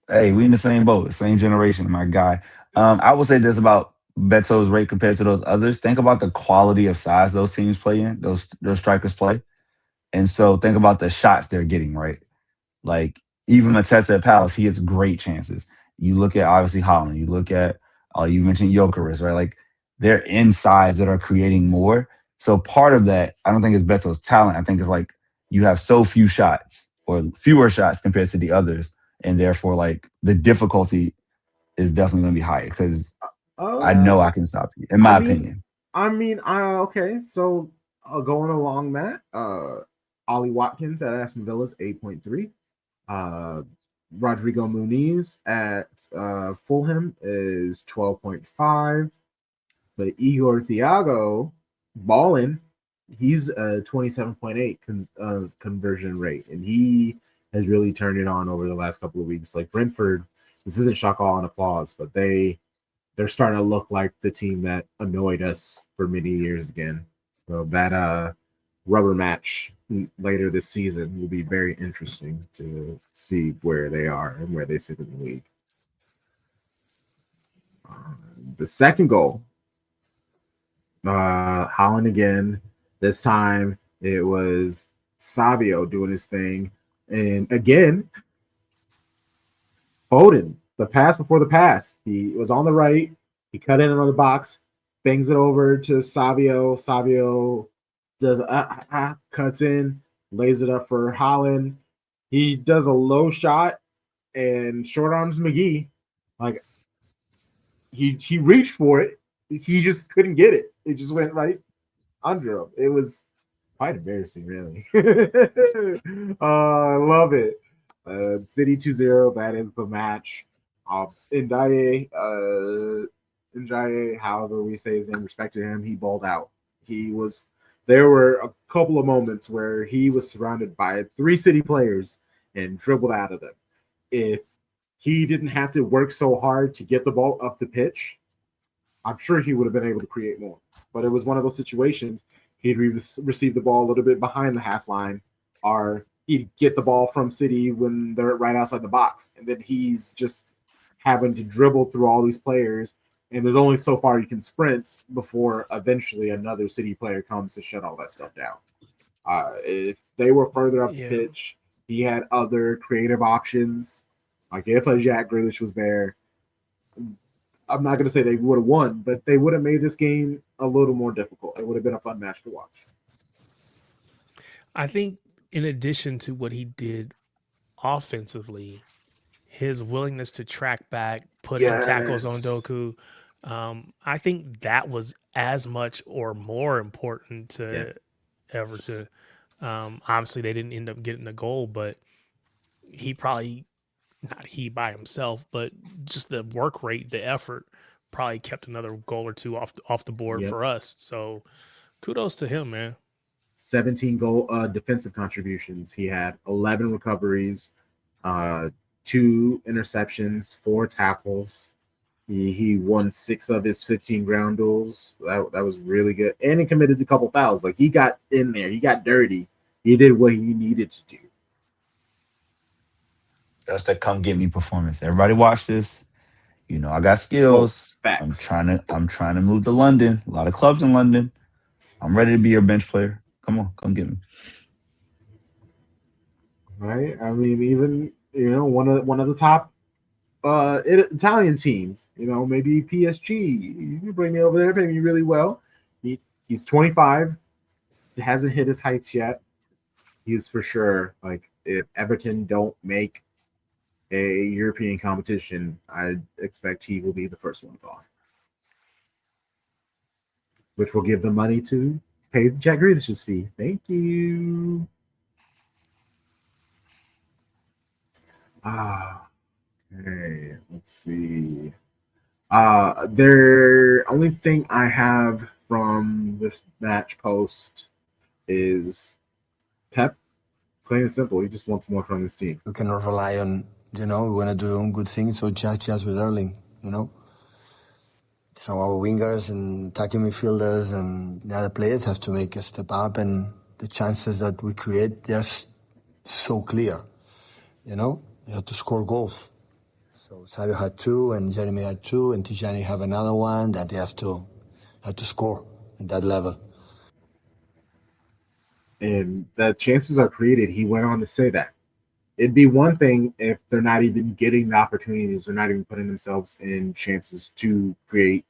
Hey, we in the same boat, same generation, my guy. I would say this about Beto's rate compared to those others. Think about the quality of size those teams play in, those strikers play. And so think about the shots they're getting, right? Like even Mateta at Palace, he gets great chances. You look at obviously Haaland, you look at you mentioned Gyökeres, right? Like they're in size that are creating more. So part of that, I don't think it's Beto's talent. I think it's like you have so few shots or fewer shots compared to the others. And therefore, like the difficulty is definitely going to be higher because I know I can stop you, in my opinion. Okay. So going along that, Ollie Watkins at Aston Villa's 8.3. Rodrigo Muniz at Fulham is 12.5. But Igor Thiago, balling, he's a 27.8 conversion rate, and he has really turned it on over the last couple of weeks. Like Brentford, this isn't shock all and applause, but they're starting to look like the team that annoyed us for many years again. So that rubber match later this season will be very interesting to see where they are and where they sit in the league. The second goal, Haaland again. This time It was Savio doing his thing. And again, Foden, the pass before the pass. He was on the right. He cut in another box, bangs it over to Savio. Savio does cuts in, lays it up for Haaland. He does a low shot and short arms McGee. Like he reached for it. He just couldn't get it. It just went right under him. It was quite embarrassing, really. I love it. City 2-0, that is the match. Ndiaye, however we say his name, respect to him, he balled out. There were a couple of moments where he was surrounded by 3 City players and dribbled out of them. If he didn't have to work so hard to get the ball up the pitch, I'm sure he would have been able to create more. But it was one of those situations. He'd receive the ball a little bit behind the half line, or he'd get the ball from City when they're right outside the box. And then he's just having to dribble through all these players. And there's only so far you can sprint before eventually another City player comes to shut all that stuff down. If they were further up the pitch, he had other creative options. Like if a Jack Grealish was there, I'm not going to say they would have won, but they would have made this game a little more difficult. It would have been a fun match to watch. I think in addition to what he did offensively, his willingness to track back, put in tackles on Doku, I think that was as much or more important to Everton. Obviously, they didn't end up getting the goal, but he probably, not he by himself, but just the work rate, the effort, probably kept another goal or two off the board for us. So kudos to him, man. 17 goal defensive contributions. He had 11 recoveries, 2 interceptions, 4 tackles. He won 6 of his 15 ground duels. That was really good. And he committed a couple fouls. Like he got in there. He got dirty. He did what he needed to do. That's the come get me performance. Everybody watch this. You know, I got skills. Facts. I'm trying to move to London. A lot of clubs in London. I'm ready to be your bench player. Come on, come get me. Right? I mean, even one of the top Italian teams. Maybe PSG. You bring me over there, pay me really well. He's 25. Hasn't hit his heights yet. He's for sure, like, if Everton don't make a European competition, I expect he will be the first one gone, which will give them money to pay Jack Grealish's fee. Thank you. Okay, let's see. The only thing I have from this match post is Pep, plain and simple. He just wants more from his team. We cannot rely on, we want to do good things, so just with Erling, So our wingers and attacking midfielders and the other players have to make a step up, and the chances that we create, they're so clear, You have to score goals. So Savio had 2, and Jeremy had 2, and Tijani have another one that they have to score at that level. And the chances are created. He went on to say that. It'd be one thing if they're not even getting the opportunities, they're not even putting themselves in chances to create.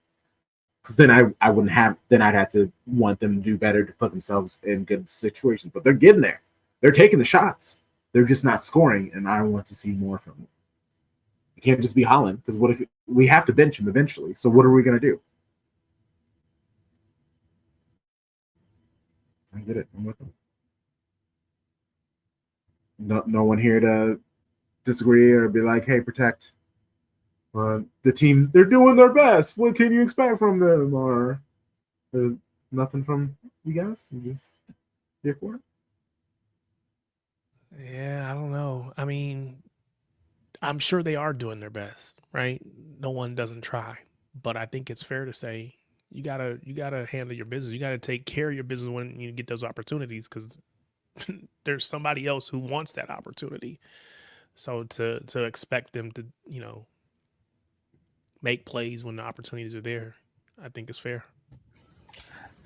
Because then I wouldn't have, then I'd have to want them to do better to put themselves in good situations. But they're getting there. They're taking the shots. They're just not scoring, and I want to see more from them. It can't just be Haaland, because what if we have to bench him eventually? So what are we going to do? I get it. I'm with them. No one here to disagree or be like, hey, protect. The team, they're doing their best. What can you expect from them? Or there's nothing from you guys? You just here for it? Yeah, I don't know. I mean, I'm sure they are doing their best, right? No one doesn't try. But I think it's fair to say you gotta handle your business. You gotta take care of your business when you get those opportunities, because there's somebody else who wants that opportunity. So to expect them to, make plays when the opportunities are there, I think is fair.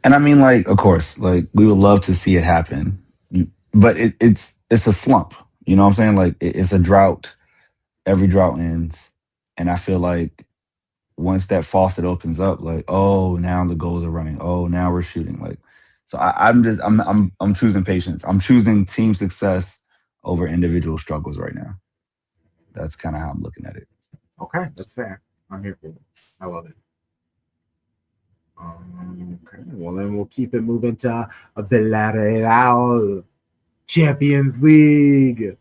And I mean, like, of course, like we would love to see it happen, but it's a slump. You know what I'm saying? Like it's a drought. Every drought ends, and I feel like once that faucet opens up, like, oh, now the goals are running. Oh, now we're shooting. Like, so I'm choosing patience. I'm choosing team success over individual struggles right now. That's kind of how I'm looking at it. Okay, that's fair. I'm here for it. I love it. Okay, well then we'll keep it moving to Villarreal Champions League.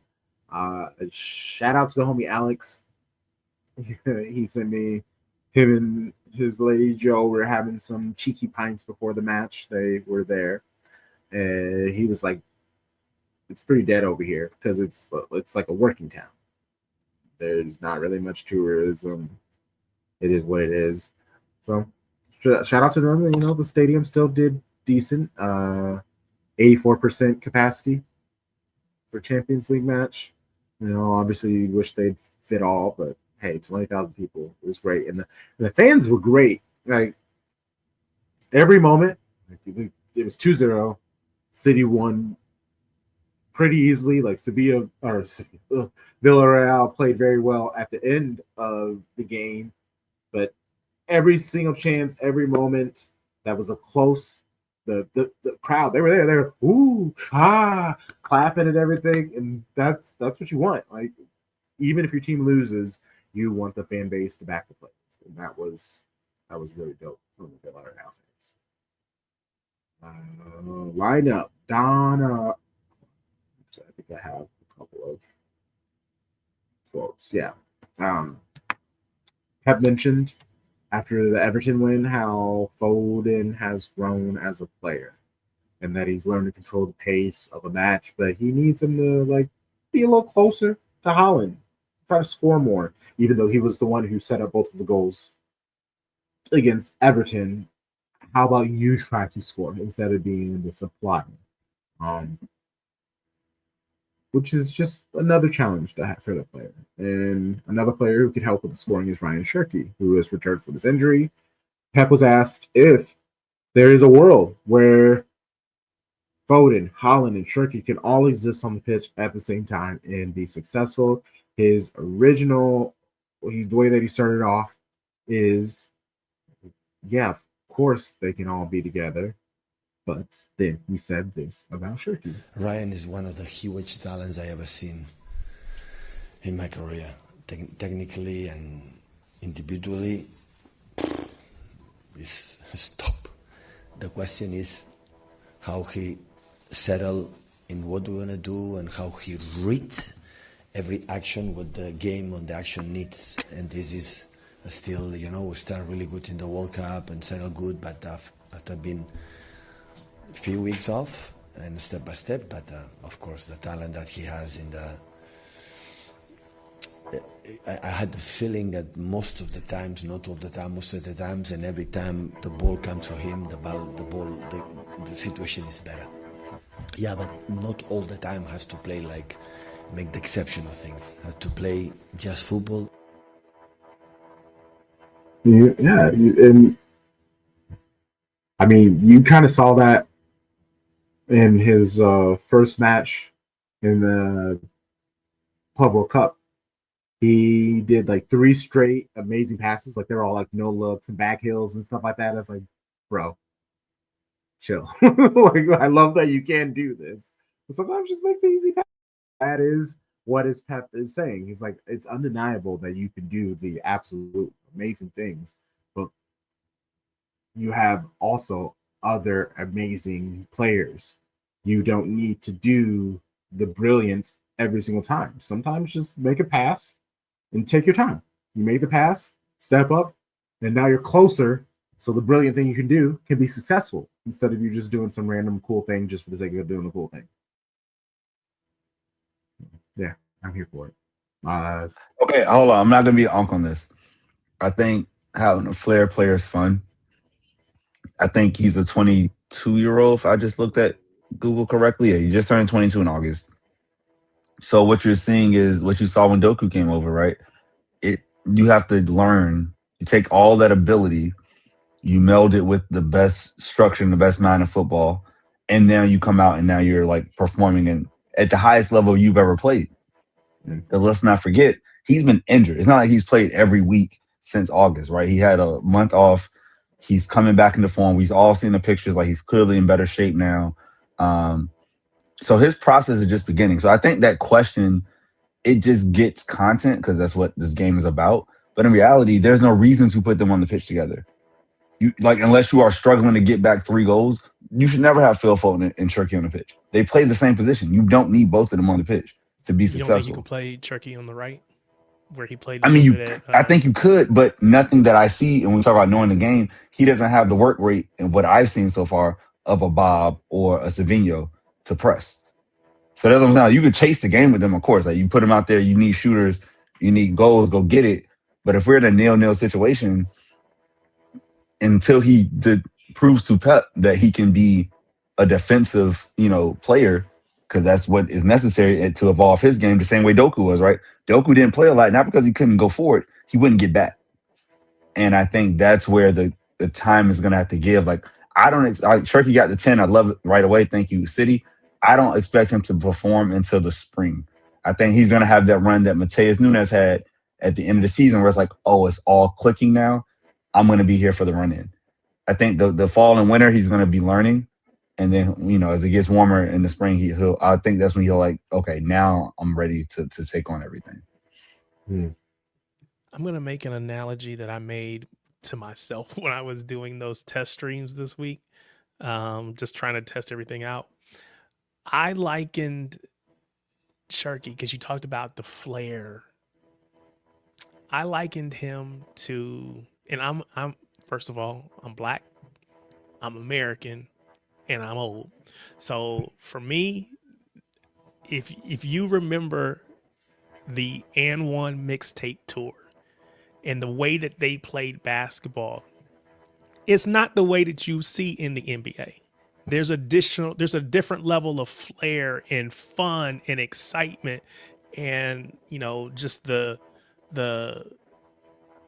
Shout out to the homie Alex. He sent me, him and his lady Joe were having some cheeky pints before the match. They were there, and he was like, "It's pretty dead over here because it's like a working town. There's not really much tourism. It is what it is." So shout out to them. You know, the stadium still did decent. 84% capacity for Champions League match. You know, obviously you wish they'd fit all, but hey, 20,000 people was great, and the fans were great. Like every moment, it was 2-0. City won pretty easily. Like Villarreal played very well at the end of the game, but every single chance, every moment that was a close, the crowd, they were there, they were ooh clapping and everything, and that's what you want. Like even if your team loses, you want the fan base to back the players, and that was really dope from the Villarreal fans. Lineup, Donna. I think I have a couple of quotes. Yeah. Pep mentioned after the Everton win how Foden has grown as a player and that he's learned to control the pace of a match, but he needs him to like be a little closer to Haaland, try to score more, even though he was the one who set up both of the goals against Everton. How about you try to score instead of being the supplier? Which is just another challenge to have for the player. And another player who can help with the scoring is Ryan Cherky, who has returned from his injury. Pep was asked if there is a world where Foden, Haaland, and Cherky can all exist on the pitch at the same time and be successful. His original, the way that he started off is, yeah, of course they can all be together. But then he said this about Cherky. Ryan is one of the huge talents I ever seen in my career. Technically and individually, is top. The question is how he settled in what we want to do and how he read every action, what the game on the action needs. And this is still, you know, we start really good in the World Cup and settle good, but after being few weeks off and step by step, but of course the talent that he has in the I had the feeling that most of the times, not all the time, most of the times, and every time the ball comes to him, the situation is better. Yeah, but not all the time has to play like make the exception of things. Has to play just football. Yeah, and I mean, you kind of saw that in his first match in the Club World Cup. He did like 3 straight amazing passes. Like they're all like no looks and back heels and stuff like that. I was like, bro, chill. Like I love that you can do this. But sometimes just make the easy pass. That is what his Pep is saying. He's like, it's undeniable that you can do the absolute amazing things, but you have also other amazing players. You don't need to do the brilliant every single time. Sometimes just make a pass and take your time. You make the pass, step up, and now you're closer. So the brilliant thing you can do can be successful instead of you just doing some random cool thing just for the sake of doing a cool thing. Yeah, I'm here for it. Okay, hold on. I'm not gonna be unk on this. I think having a flair player is fun. I think he's a 22-year-old. If I just looked at Google correctly, yeah, he just turned 22 in August. So what you're seeing is what you saw when Doku came over, right? You have to learn. You take all that ability, You meld it with the best structure and the best mind in football, and now you come out and now you're like performing at the highest level you've ever played. Because let's not forget, he's been injured. It's not like he's played every week since August, right? He had a month off. He's coming back into form. We've all seen the pictures. Like, he's clearly in better shape now. So his process is just beginning. So I think that question, it just gets content because that's what this game is about. But in reality, there's no reason to put them on the pitch together. Unless you are struggling to get back 3 goals, you should never have Phil Foden and Cherky on the pitch. They play the same position. You don't need both of them on the pitch to be successful. You don't think you can play Cherky on the right, where he played? I think you could, but nothing that I see, and when we talk about knowing the game, he doesn't have the work rate and what I've seen so far of a Bob or a Savinho to press. So that's what I'm saying. You could chase the game with them, of course. Like, you put them out there, you need shooters, you need goals, go get it. But if we're in a 0-0 situation, until he proves to Pep that he can be a defensive, player, because that's what is necessary to evolve his game the same way Doku was, right? Doku didn't play a lot, not because he couldn't go forward, he wouldn't get back. And I think that's where the time is going to have to give. Like, Cherky got the 10. I love it right away. Thank you, City. I don't expect him to perform until the spring. I think he's going to have that run that Mateus Nunes had at the end of the season where it's like, oh, it's all clicking now. I'm going to be here for the run-in. I think the fall and winter, he's going to be learning. And then, as it gets warmer in the spring, I think that's when he'll like, okay, now I'm ready to take on everything. I'm going to make an analogy that I made to myself when I was doing those test streams this week, just trying to test everything out. I likened Cherky, because you talked about the flair. I likened him to, and I'm first of all, I'm Black, I'm American, and I'm old. So for me, if you remember the And1 mixtape tour and the way that they played basketball, it's not the way that you see in the NBA. There's a different level of flair and fun and excitement, and just the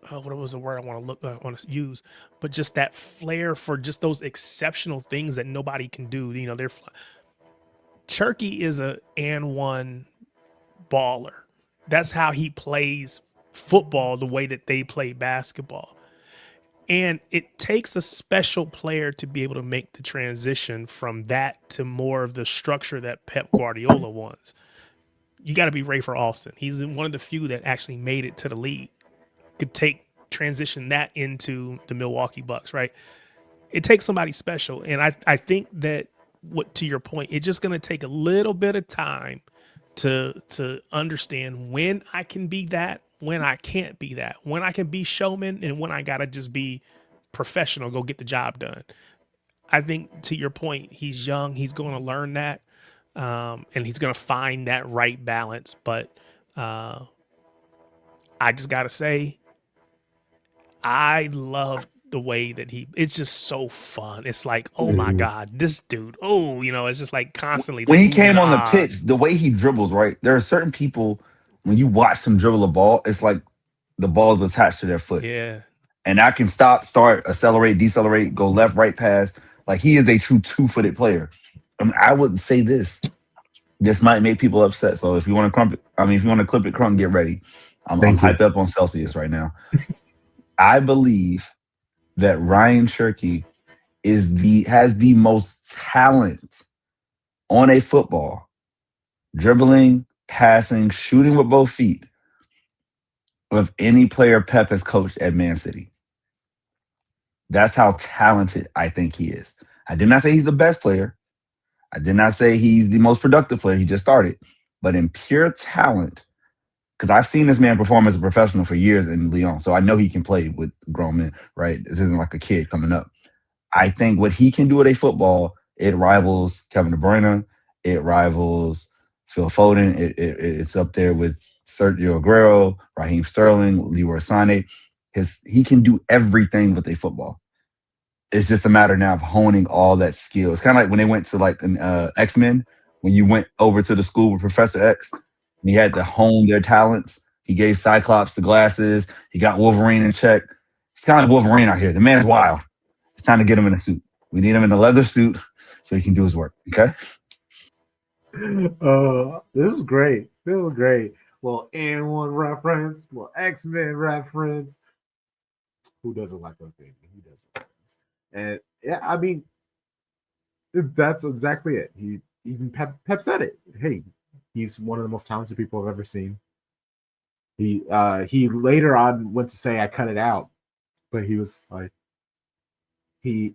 what was the word I want to use, but just that flair for just those exceptional things that nobody can do. Cherky is a And1 baller. That's how he plays football, the way that they play basketball. And it takes a special player to be able to make the transition from that to more of the structure that Pep Guardiola wants. You got to be Rafer Alston. He's one of the few that actually made it to the league. Could transition that into the Milwaukee Bucks, right? It takes somebody special. And I think that, to your point, it's just going to take a little bit of time to understand when I can be that, when I can't be that, when I can be showman, and when I got to just be professional, go get the job done. I think, to your point, he's young. He's going to learn that, and he's going to find that right balance. But I just got to say, I love the way that it's just so fun. It's like, oh my God, this dude, it's just like constantly. When he came on the pitch, the way he dribbles, right? There are certain people, when you watch them dribble a ball, it's like the ball's attached to their foot. Yeah. And I can stop, start, accelerate, decelerate, go left, right, pass. Like, he is a true 2-footed player. I would say this might make people upset. So if you want to clip it, Crunk, get ready. I'm hyped up on Celsius right now. I believe that Ryan Cherky has the most talent on a football, dribbling, passing, shooting with both feet, of any player Pep has coached at Man City. That's how talented I think he is. I did not say he's the best player. I did not say he's the most productive player. He just started. But in pure talent, because I've seen this man perform as a professional for years in Lyon, so I know he can play with grown men, right? This isn't like a kid coming up. I think what he can do at a football, it rivals Kevin De Bruyne. It rivals Phil Foden. It's up there with Sergio Aguero, Raheem Sterling, Leroy Sané. He can do everything with a football. It's just a matter now of honing all that skill. It's kind of like when they went to like an X-Men, when you went over to the school with Professor X, and he had to hone their talents. He gave Cyclops the glasses. He got Wolverine in check. It's kind of Wolverine out here. The man's wild. Time to get him in a suit. We need him in a leather suit so he can do his work. Okay. This is great. This is great. Little And1 reference, little X-Men reference. Who doesn't like those baby? Who doesn't? And yeah, I mean, that's exactly it. He even Pep said it. Hey, he's one of the most talented people I've ever seen. He later on went to say I cut it out, but he was like he's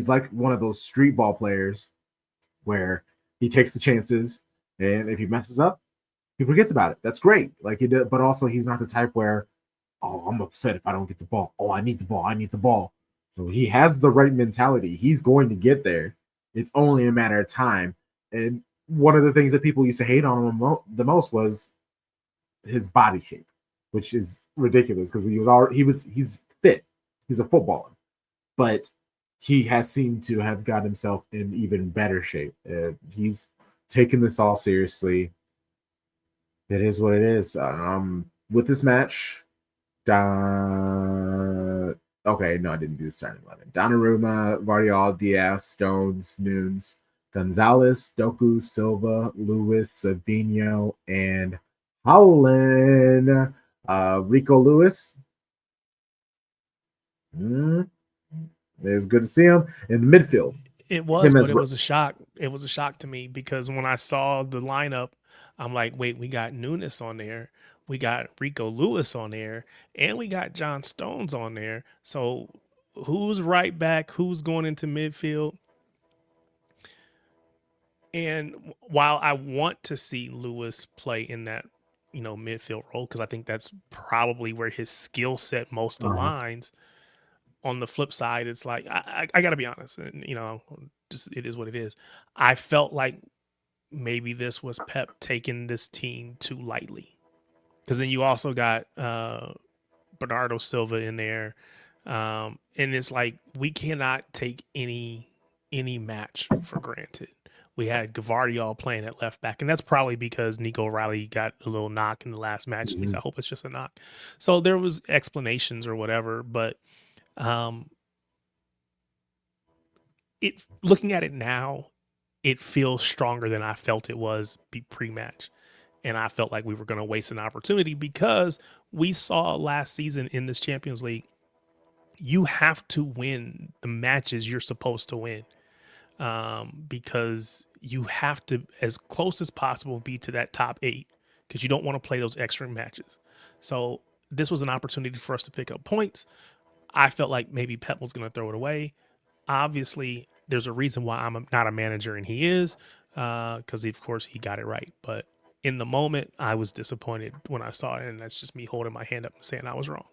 like one of those street ball players where he takes the chances, and if he messes up, he forgets about it. That's great. Like he did, but also he's not the type where, oh, I'm upset if I don't get the ball. Oh, I need the ball. I need the ball. So he has the right mentality. He's going to get there. It's only a matter of time. And one of the things that people used to hate on him the most was his body shape, which is ridiculous because he's fit. He's a footballer, but he has seemed to have got himself in even better shape. He's taken this all seriously. It is what it is. With this match, okay, no, I didn't do the starting 11. Donnarumma, Villarreal, Diaz, Stones, Nunes, Gonzalez, Doku, Silva, Lewis, Savinho, and Haaland. Rico Lewis. It was good to see him in the midfield. It was, but it was a shock. It was a shock to me because when I saw the lineup, I'm like, wait, we got Nunes on there, we got Rico Lewis on there, and we got John Stones on there. So who's right back? Who's going into midfield? And while I want to see Lewis play in that, midfield role, because I think that's probably where his skill set most aligns. On the flip side, it's like I got to be honest, and just it is what it is. I felt like maybe this was Pep taking this team too lightly, because then you also got Bernardo Silva in there, and it's like we cannot take any match for granted. We had Gvardiol playing at left back, and that's probably because Nico Riley got a little knock in the last match. At least I hope it's just a knock. So there was explanations or whatever, but looking at it now, it feels stronger than I felt it was pre-match. And I felt like we were going to waste an opportunity because we saw last season in this Champions League, you have to win the matches you're supposed to win, because you have to, as close as possible, be to that top 8 because you don't want to play those extra matches. So this was an opportunity for us to pick up points. I felt like maybe Pep was going to throw it away. Obviously, there's a reason why I'm not a manager and he is, because of course he got it right. But in the moment, I was disappointed when I saw it, and that's just me holding my hand up and saying I was wrong.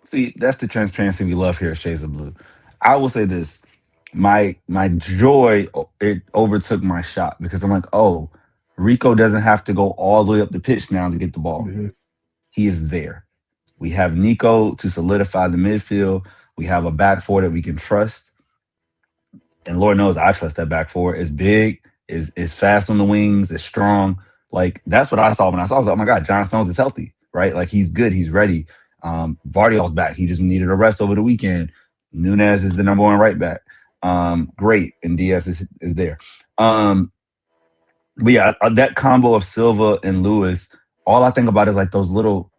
See, that's the transparency we love here at Shades of Blue. I will say this. My joy, it overtook my shock because I'm like, oh, Rico doesn't have to go all the way up the pitch now to get the ball. He is there. We have Nico to solidify the midfield. We have a back four that we can trust. And Lord knows I trust that back four. It's big, is fast on the wings, it's strong. Like, that's what I saw when I saw it. I was like, oh my God, John Stones is healthy, right? Like, he's good, he's ready. Vardiol's back. He just needed a rest over the weekend. Nunes is the number 1 right back. Great. And Diaz is there. But yeah, that combo of Silva and Lewis, all I think about is like those little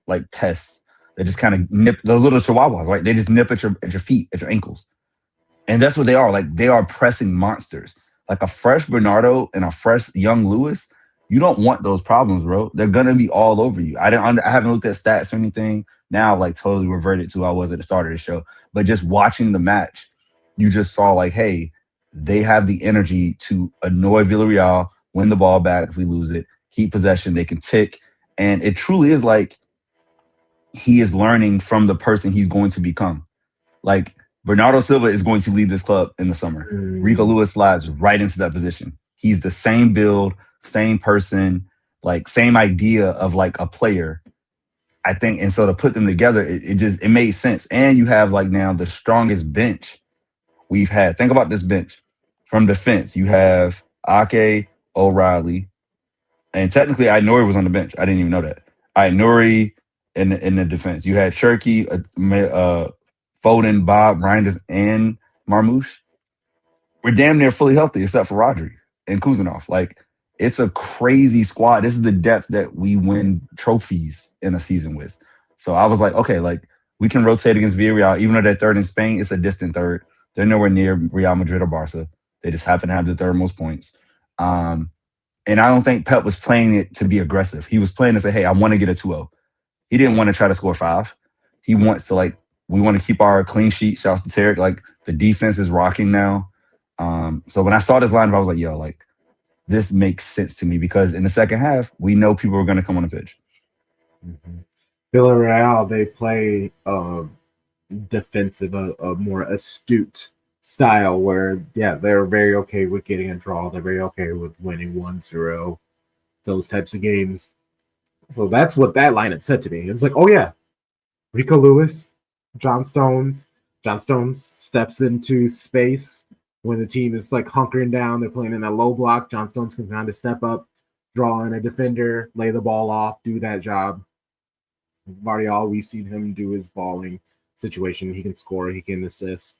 like pests that just kind of nip, those little chihuahuas, right? They just nip at your feet, at your ankles. And that's what they are. Like, they are pressing monsters. Like a fresh Bernardo and a fresh young Lewis, you don't want those problems, bro. They're gonna be all over you. I haven't looked at stats or anything now, like totally reverted to who I was at the start of the show. But just watching the match, you just saw like, hey, they have the energy to annoy Villarreal, win the ball back if we lose it, keep possession, they can tick. And it truly is like he is learning from the person he's going to become. Like, Bernardo Silva is going to lead this club in the summer. Rico Lewis slides right into that position. He's the same build, same person, like same idea of like a player, I think. And so to put them together, it made sense. And you have like now the strongest bench we've had. Think about this bench. From defense, you have Ake, O'Reilly, and technically Nuri was on the bench. I didn't even know that. Nuri in the defense. You had Cherky, Foden, Bob, Reinders, and Marmoush, we're damn near fully healthy except for Rodri and Kuzanov. Like, it's a crazy squad. This is the depth that we win trophies in a season with. So I was like, okay, like, we can rotate against Villarreal. Even though they're third in Spain, it's a distant third. They're nowhere near Real Madrid or Barca. They just happen to have the third most points. And I don't think Pep was playing it to be aggressive. He was playing to say, hey, I want to get a 2-0. He didn't want to try to score 5. He wants to, like, we want to keep our clean sheet. Shouts to Tarik. Like, the defense is rocking now. So when I saw this lineup, I was like, yo, like, this makes sense to me because in the second half, we know people are going to come on the pitch. Mm-hmm. Villarreal, they play defensive, a more astute style where, yeah, they're very okay with getting a draw. They're very okay with winning 1-0, those types of games. So that's what that lineup said to me. It's like, oh, yeah, Rico Lewis, John Stones. John Stones steps into space when the team is like hunkering down. They're playing in a low block. John Stones can kind of step up, draw in a defender, lay the ball off, do that job. Villarreal, we've seen him do his balling situation. He can score, he can assist.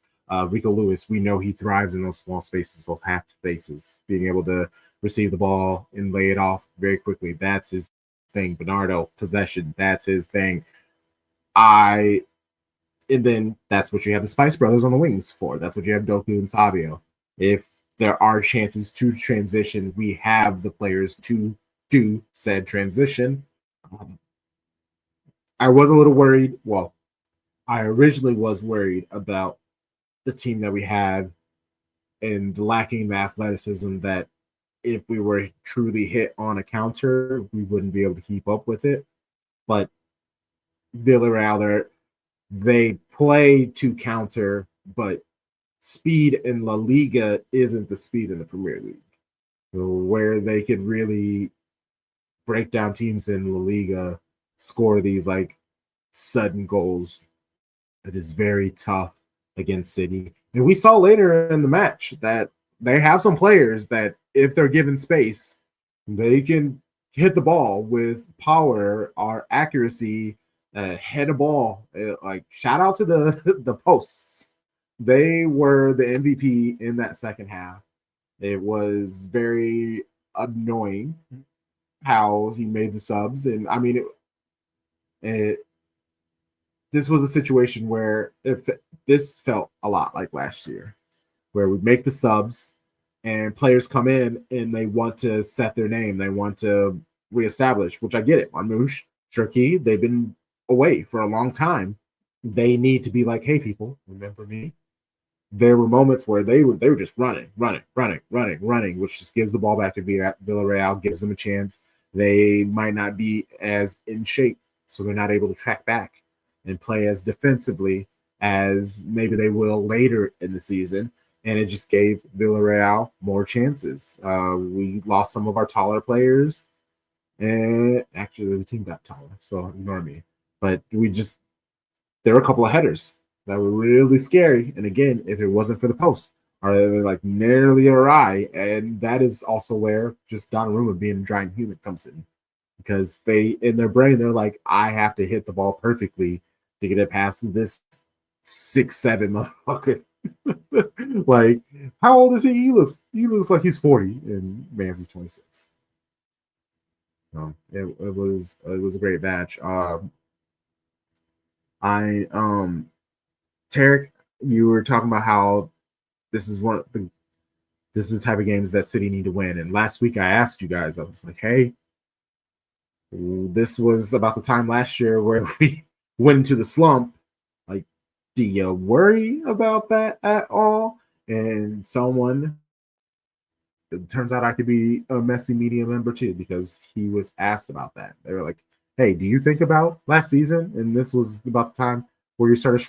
Rico Lewis, we know he thrives in those small spaces, those half spaces, being able to receive the ball and lay it off very quickly. That's his thing. Bernardo, possession, that's his thing. And then that's what you have the Spice Brothers on the wings for. That's what you have Doku and Savio. If there are chances to transition, we have the players to do said transition. I was a little worried. Well, I originally was worried about the team that we had and lacking the athleticism that if we were truly hit on a counter, we wouldn't be able to keep up with it. But Villarreal, they play to counter, but speed in La Liga isn't the speed in the Premier League. So where they could really break down teams in La Liga, score these like sudden goals, it is very tough against City. And we saw later in the match that they have some players that if they're given space, they can hit the ball with power or accuracy, head a ball. Like, shout out to the posts. They were the MVP in that second half. It was very annoying how he made the subs. And I mean, this was a situation where this felt a lot like last year, where we make the subs and players come in and they want to set their name. They want to reestablish, which I get it. Marmoush, Cherki, they've been away for a long time. They need to be like, hey, people, remember me? There were moments where they were just running, which just gives the ball back to Villarreal, gives them a chance. They might not be as in shape, so they're not able to track back and play as defensively as maybe they will later in the season. And it just gave Villarreal more chances. We lost some of our taller players. And actually, the team got taller, so ignore me. But there were a couple of headers that were really scary. And again, if it wasn't for the post, or they were like nearly awry. And that is also where just Donnarumma being a giant human comes in. Because in their brain, they're like, I have to hit the ball perfectly to get it past this 6'7" motherfucker. Like, how old is he? He looks like he's 40, and Mans is 26. It was a great match. Tarik, you were talking about how this is the type of games that City need to win. And last week I asked you guys, I was like, hey, this was about the time last year where we went into the slump. Like, do you worry about that at all? And it turns out I could be a messy media member too, because he was asked about that. They were like, hey, do you think about last season? And this was about the time where you started.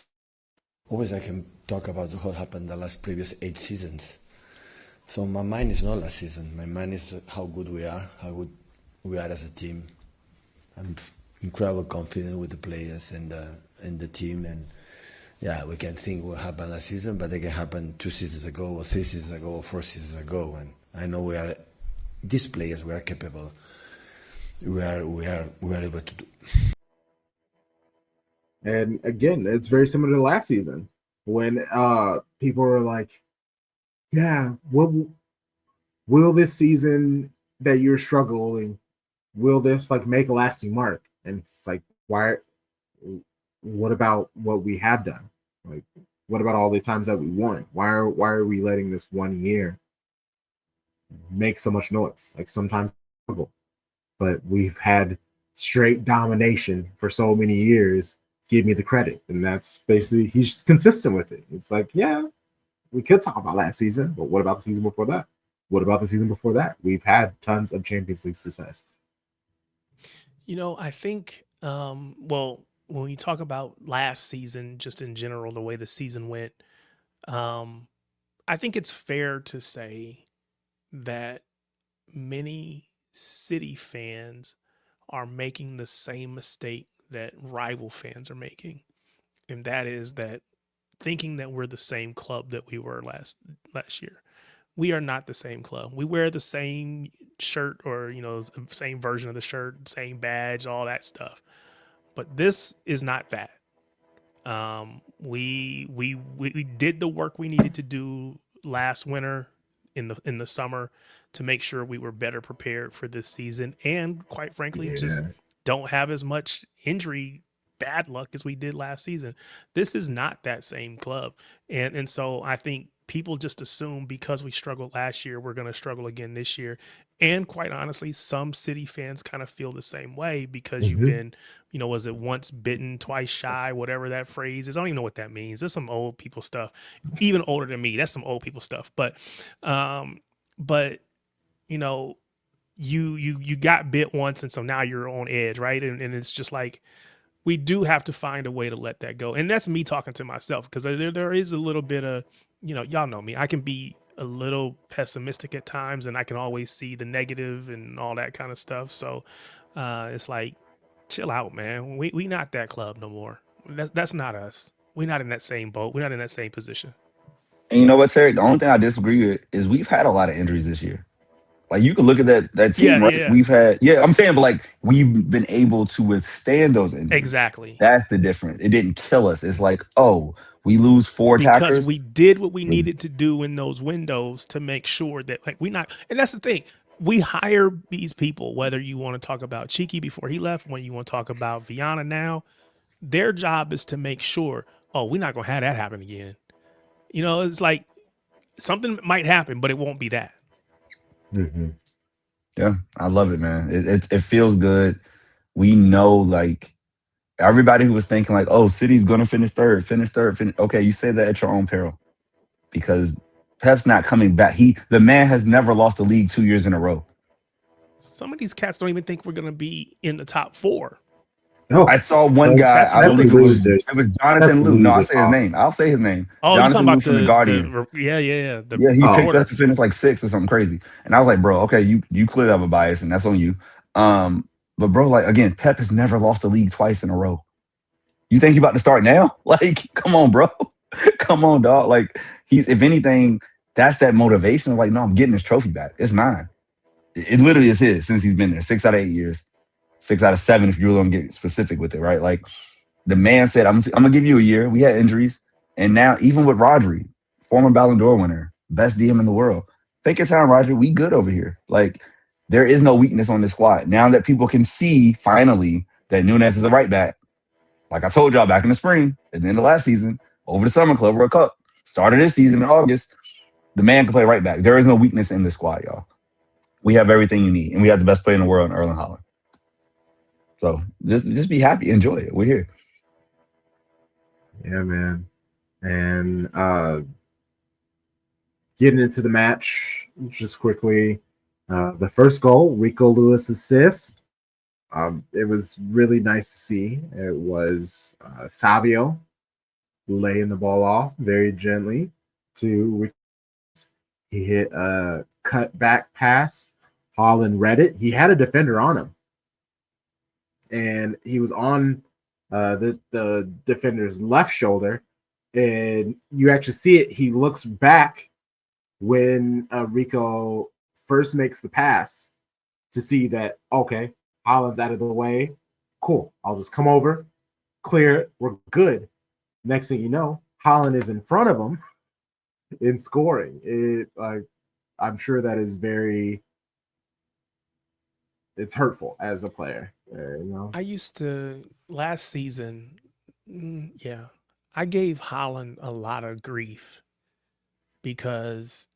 Always I can talk about what happened the last previous 8 seasons. So my mind is not last season. My mind is how good we are, how good we are as a team. I'm incredibly confident with the players and the team. And yeah, we can think what happened last season, but it can happen 2 seasons ago or 3 seasons ago or 4 seasons ago. And I know these players, we are capable. We are able to do. And again, it's very similar to last season when people were like, yeah, what will this season that you're struggling, will this like make a lasting mark? And it's like, why? What about what we have done? Like, what about all these times that we won? Why are we letting this 1 year make so much noise? Like sometimes, but we've had straight domination for so many years. Give me the credit, and that's basically he's consistent with it. It's like, yeah, we could talk about last season, but what about the season before that? What about the season before that? We've had tons of Champions League success. I think, well, when you talk about last season, just in general, the way the season went, I think it's fair to say that many City fans are making the same mistake that rival fans are making. And that is that thinking that we're the same club that we were last year. We are not the same club. We wear the same shirt or, same version of the shirt, same badge, all that stuff. But this is not that. We did the work we needed to do last winter in the summer to make sure we were better prepared for this season, and quite frankly, just don't have as much injury bad luck as we did last season. This is not that same club, and so I think people just assume because we struggled last year, we're going to struggle again this year. And quite honestly, some City fans kind of feel the same way because you've been, was it once bitten, twice shy, whatever that phrase is. I don't even know what that means. There's some old people stuff, even older than me. That's some old people stuff. But you got bit once, and so now you're on edge, right? And it's just like, we do have to find a way to let that go. And that's me talking to myself, because there is a little bit of, y'all know me. I can be a little pessimistic at times, and I can always see the negative and all that kind of stuff. So it's like, chill out, man. We not that club no more. That's not us. We're not in that same boat. We're not in that same position. And you know what, Terry? The only thing I disagree with is we've had a lot of injuries this year. Like you can look at that team, right? Yeah. We've had, I'm saying, but like we've been able to withstand those injuries. Exactly. That's the difference. It didn't kill us. It's like, oh, we lose 4 because attackers. we did what we needed to do in those windows to make sure that and that's the thing. We hire these people, whether you want to talk about Cheeky before he left, when you want to talk about Viana now, their job is to make sure, we're not going to have that happen again. It's like something might happen, but it won't be that. Mm-hmm. Yeah, I love it, man. It feels good. We know, like, everybody who was thinking like, oh, City's going to finish third. Okay, you say that at your own peril, because Pep's not coming back. The man has never lost a league 2 years in a row. Some of these cats don't even think we're going to be in the top 4. Oh, I saw one guy. I believe it was Jonathan Liu. No, I'll say his name. I'll say his name. Oh, Jonathan you're Liu talking from the Guardian. Yeah. He picked us to finish like 6th or something crazy. And I was like, bro, okay, you clearly have a bias, and that's on you. But bro, like, again, Pep has never lost a league twice in a row. You think you about to start now? Like, come on, bro. Come on, dog. Like, if anything, that's that motivation of like, no, I'm getting this trophy back. It's mine. It literally is his since he's been there. 6 out of 8 years. 6 out of 7 if you're going to get specific with it, right? Like, the man said, I'm going to give you a year. We had injuries. And now, even with Rodri, former Ballon d'Or winner, best DM in the world, take your time, Rodri. We good over here. Like, there is no weakness on this squad. Now that people can see, finally, that Núñez is a right back, like I told y'all back in the spring, at the end of last season, over the Summer Club World Cup, started this season in August, the man can play right back. There is no weakness in this squad, y'all. We have everything you need, and we have the best player in the world in Erling Haaland. So just be happy, enjoy it. We're here. Yeah, man. And getting into the match just quickly, the first goal, Rico Lewis assist. It was really nice to see. It was Savio laying the ball off very gently to Rico. He hit a cut back pass. Haaland read it. He had a defender on him, and he was on the defender's left shoulder, and you actually see it. He looks back when Rico first makes the pass to see that, okay, Haaland's out of the way. Cool. I'll just come over, clear it, we're good. Next thing you know, Haaland is in front of him in scoring. I'm sure that is it's hurtful as a player. I used to last season, I gave Haaland a lot of grief because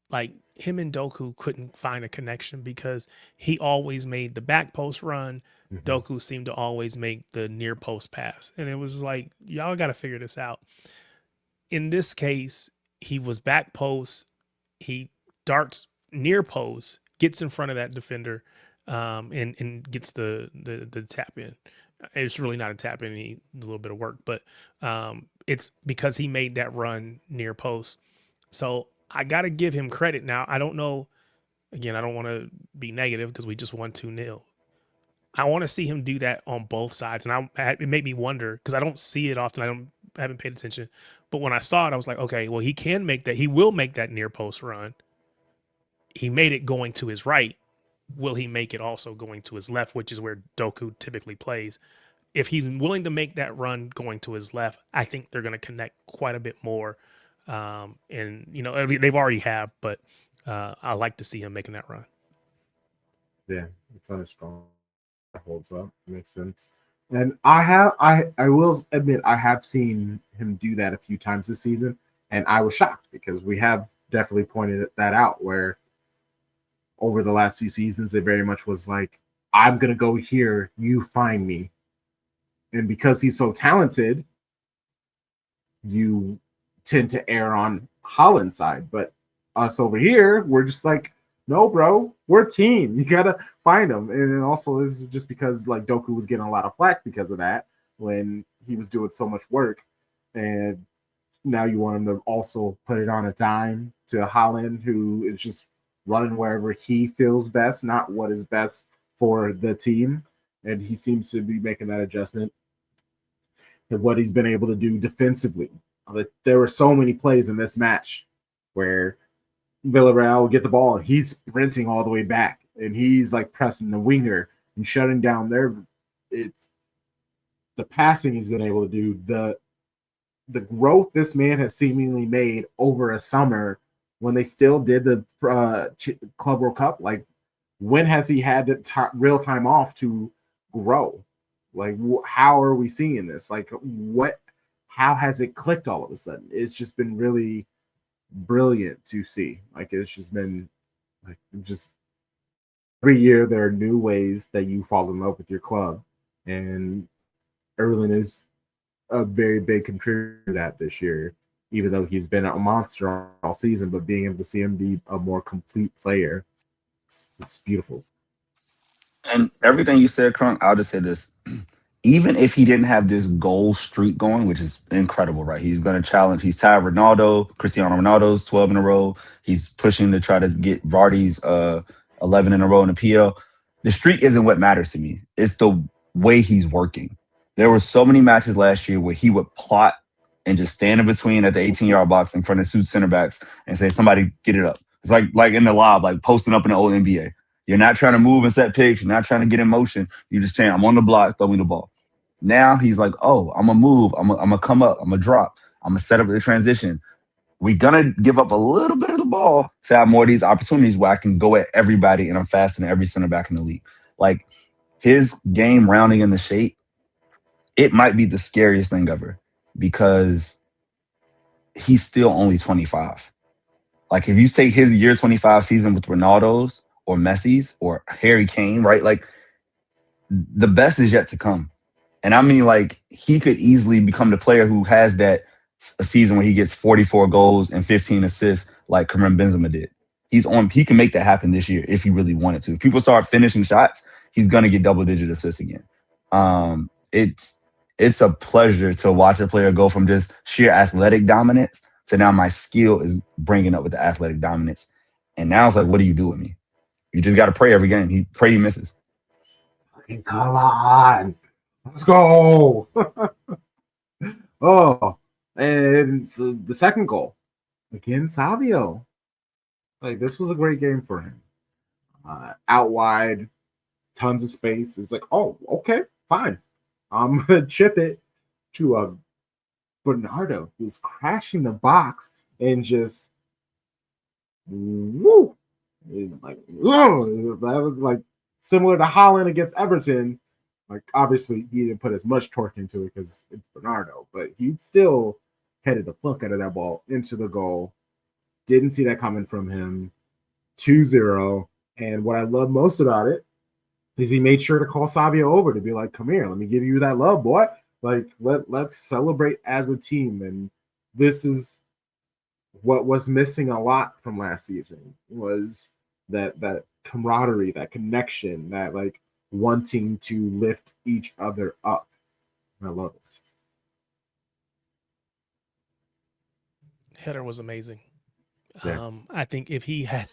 like him and Doku couldn't find a connection because he always made the back post run. Doku seemed to always make the near post pass. And it was like, y'all got to figure this out. In this case, he was back post. He darts near post, gets in front of that defender, and gets the tap in. It's really not a tap in, he needs a little bit of work, but it's because he made that run near post. So I got to give him credit. Now, I don't know. Again, I don't want to be negative because we just won 2-0. I want to see him do that on both sides. And it made me wonder because I don't see it often. I haven't paid attention. But when I saw it, I was like, okay, well, he can make that. He will make that near post run. He made it going to his right. Will he make it also going to his left, which is where Doku typically plays? If he's willing to make that run going to his left, I think they're going to connect quite a bit more. And, they've already have, but I like to see him making that run. Yeah, it's not as strong. That holds up. Makes sense. And I will admit, I have seen him do that a few times this season, and I was shocked because we have definitely pointed that out where over the last few seasons, it very much was like, I'm going to go here, you find me. And because he's so talented, you tend to err on Haaland's side. But us over here, we're just like, no, bro, we're a team. You got to find him. And it also is just because like Doku was getting a lot of flack because of that when he was doing so much work. And now you want him to also put it on a dime to Haaland, who is just running wherever he feels best, not what is best for the team. And he seems to be making that adjustment. And what he's been able to do defensively. There were so many plays in this match where Villarreal will get the ball and he's sprinting all the way back and he's like pressing the winger and shutting down the passing he's been able to do, the growth this man has seemingly made over a summer when they still did the Club World Cup. Like, when has he had real time off to grow? Like, how are we seeing this? Like, how has it clicked all of a sudden? It's just been really brilliant to see. Like, it's just been like, just every year there are new ways that you fall in love with your club, and Erling is a very big contributor to that this year, even though he's been a monster all season. But being able to see him be a more complete player, it's beautiful. And everything you said, Crunk, I'll just say this. Even if he didn't have this goal streak going, which is incredible, right? He's going to challenge. He's tied Ronaldo, Cristiano Ronaldo's 12 in a row. He's pushing to try to get Vardy's 11 in a row in the PL. The streak isn't what matters to me. It's the way he's working. There were so many matches last year where he would plot and just stand in between at the 18-yard box in front of two center backs and say, somebody get it up. It's like in the lob, like posting up in the old NBA. You're not trying to move and set picks. You're not trying to get in motion. You're just saying, I'm on the block, throw me the ball. Now he's like, oh, I'm going to move. I'm going to come up. I'm going to drop. I'm going to set up the transition. We're going to give up a little bit of the ball to have more of these opportunities where I can go at everybody and I'm faster than every center back in the league. Like, his game rounding in the shape, it might be the scariest thing ever because he's still only 25. Like, if you say his year 25 season with Ronaldo's or Messi's or Harry Kane, right? Like, the best is yet to come. And I mean, like, he could easily become the player who has that a season where he gets 44 goals and 15 assists like Karim Benzema did. He can make that happen this year if he really wanted to. If people start finishing shots, he's going to get double-digit assists again. It's a pleasure to watch a player go from just sheer athletic dominance to now my skill is bringing up with the athletic dominance. And now it's like, what do you do with me? You just got to pray every game. He misses. Come on. Let's go. Oh, and so the second goal against Savio. Like, this was a great game for him. Out wide, tons of space. It's like, oh, okay, fine. I'm going to chip it. to Bernardo, who's crashing the box and just woo, like whoa, that was like similar to Haaland against Everton. Like obviously he didn't put as much torque into it because it's Bernardo, but he still headed the fuck out of that ball into the goal. Didn't see that coming from him. 2-0. And what I love most about it is he made sure to call Savio over to be like, come here, let me give you that love, boy. Like, let's celebrate as a team. And this is what was missing a lot from last season, was that camaraderie, that connection, that like wanting to lift each other up. I love it. Header was amazing. Yeah. I think if he had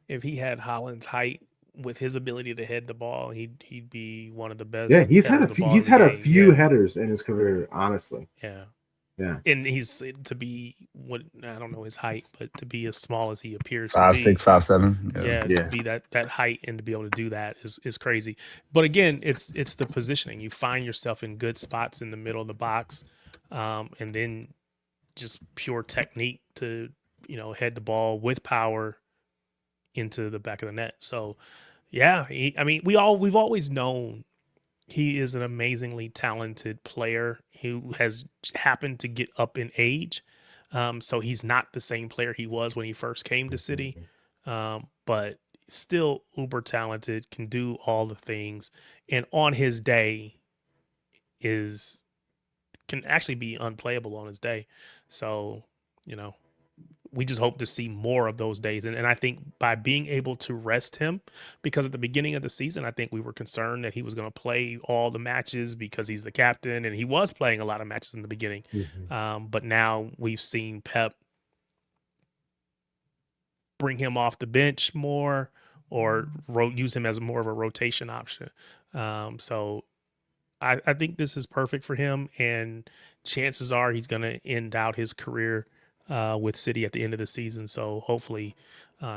Haaland's height with his ability to head the ball, he'd be one of the best. Yeah, he's had a few yeah. headers in his career, honestly. Yeah. Yeah. And he's to be what, I don't know his height, but to be as small as he appears to 5'6", be. 5'7". Yeah, Yeah. to be that height and to be able to do that is crazy. But again, it's the positioning. You find yourself in good spots in the middle of the box, and then just pure technique to, head the ball with power into the back of the net. So yeah, we've always known he is an amazingly talented player who has happened to get up in age. So he's not the same player he was when he first came to City, but still uber talented, can do all the things, and on his day can actually be unplayable on his day. So, we just hope to see more of those days. And I think by being able to rest him, because at the beginning of the season, I think we were concerned that he was going to play all the matches because he's the captain, and he was playing a lot of matches in the beginning. Mm-hmm. But now we've seen Pep bring him off the bench more, or use him as more of a rotation option. So I think this is perfect for him, and chances are he's going to end out his career with City at the end of the season. So hopefully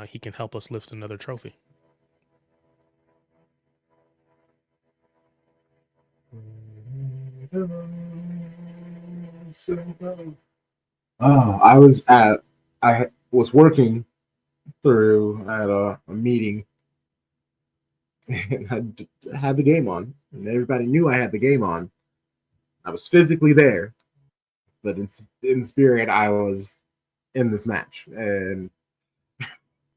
he can help us lift another trophy. Oh, I was working through at a meeting, and I had the game on, and everybody knew I had the game on. I was physically there, but in spirit, I was in this match. And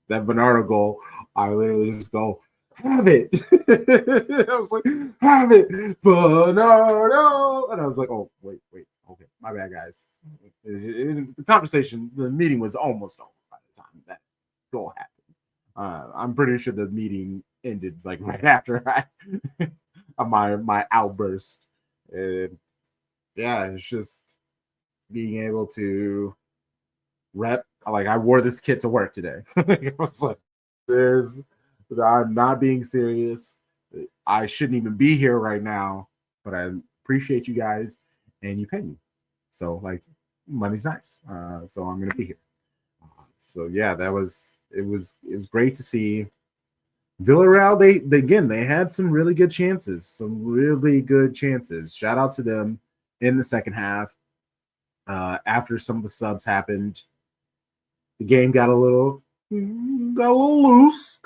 that Bernardo goal, I literally just go, have it. I was like, have it, Bernardo. And I was like, oh, wait, okay, my bad, guys. The conversation, the meeting was almost over by the time that goal happened. I'm pretty sure the meeting ended like right after my outburst. And yeah, it's just being able to rep. Like, I wore this kit to work today. It was like, I'm not being serious. I shouldn't even be here right now, but I appreciate you guys, and you pay me. So like, money's nice. So I'm gonna be here. So yeah, it was great to see. Villarreal, they had some really good chances. Shout out to them in the second half. After some of the subs happened, the game got a little loose.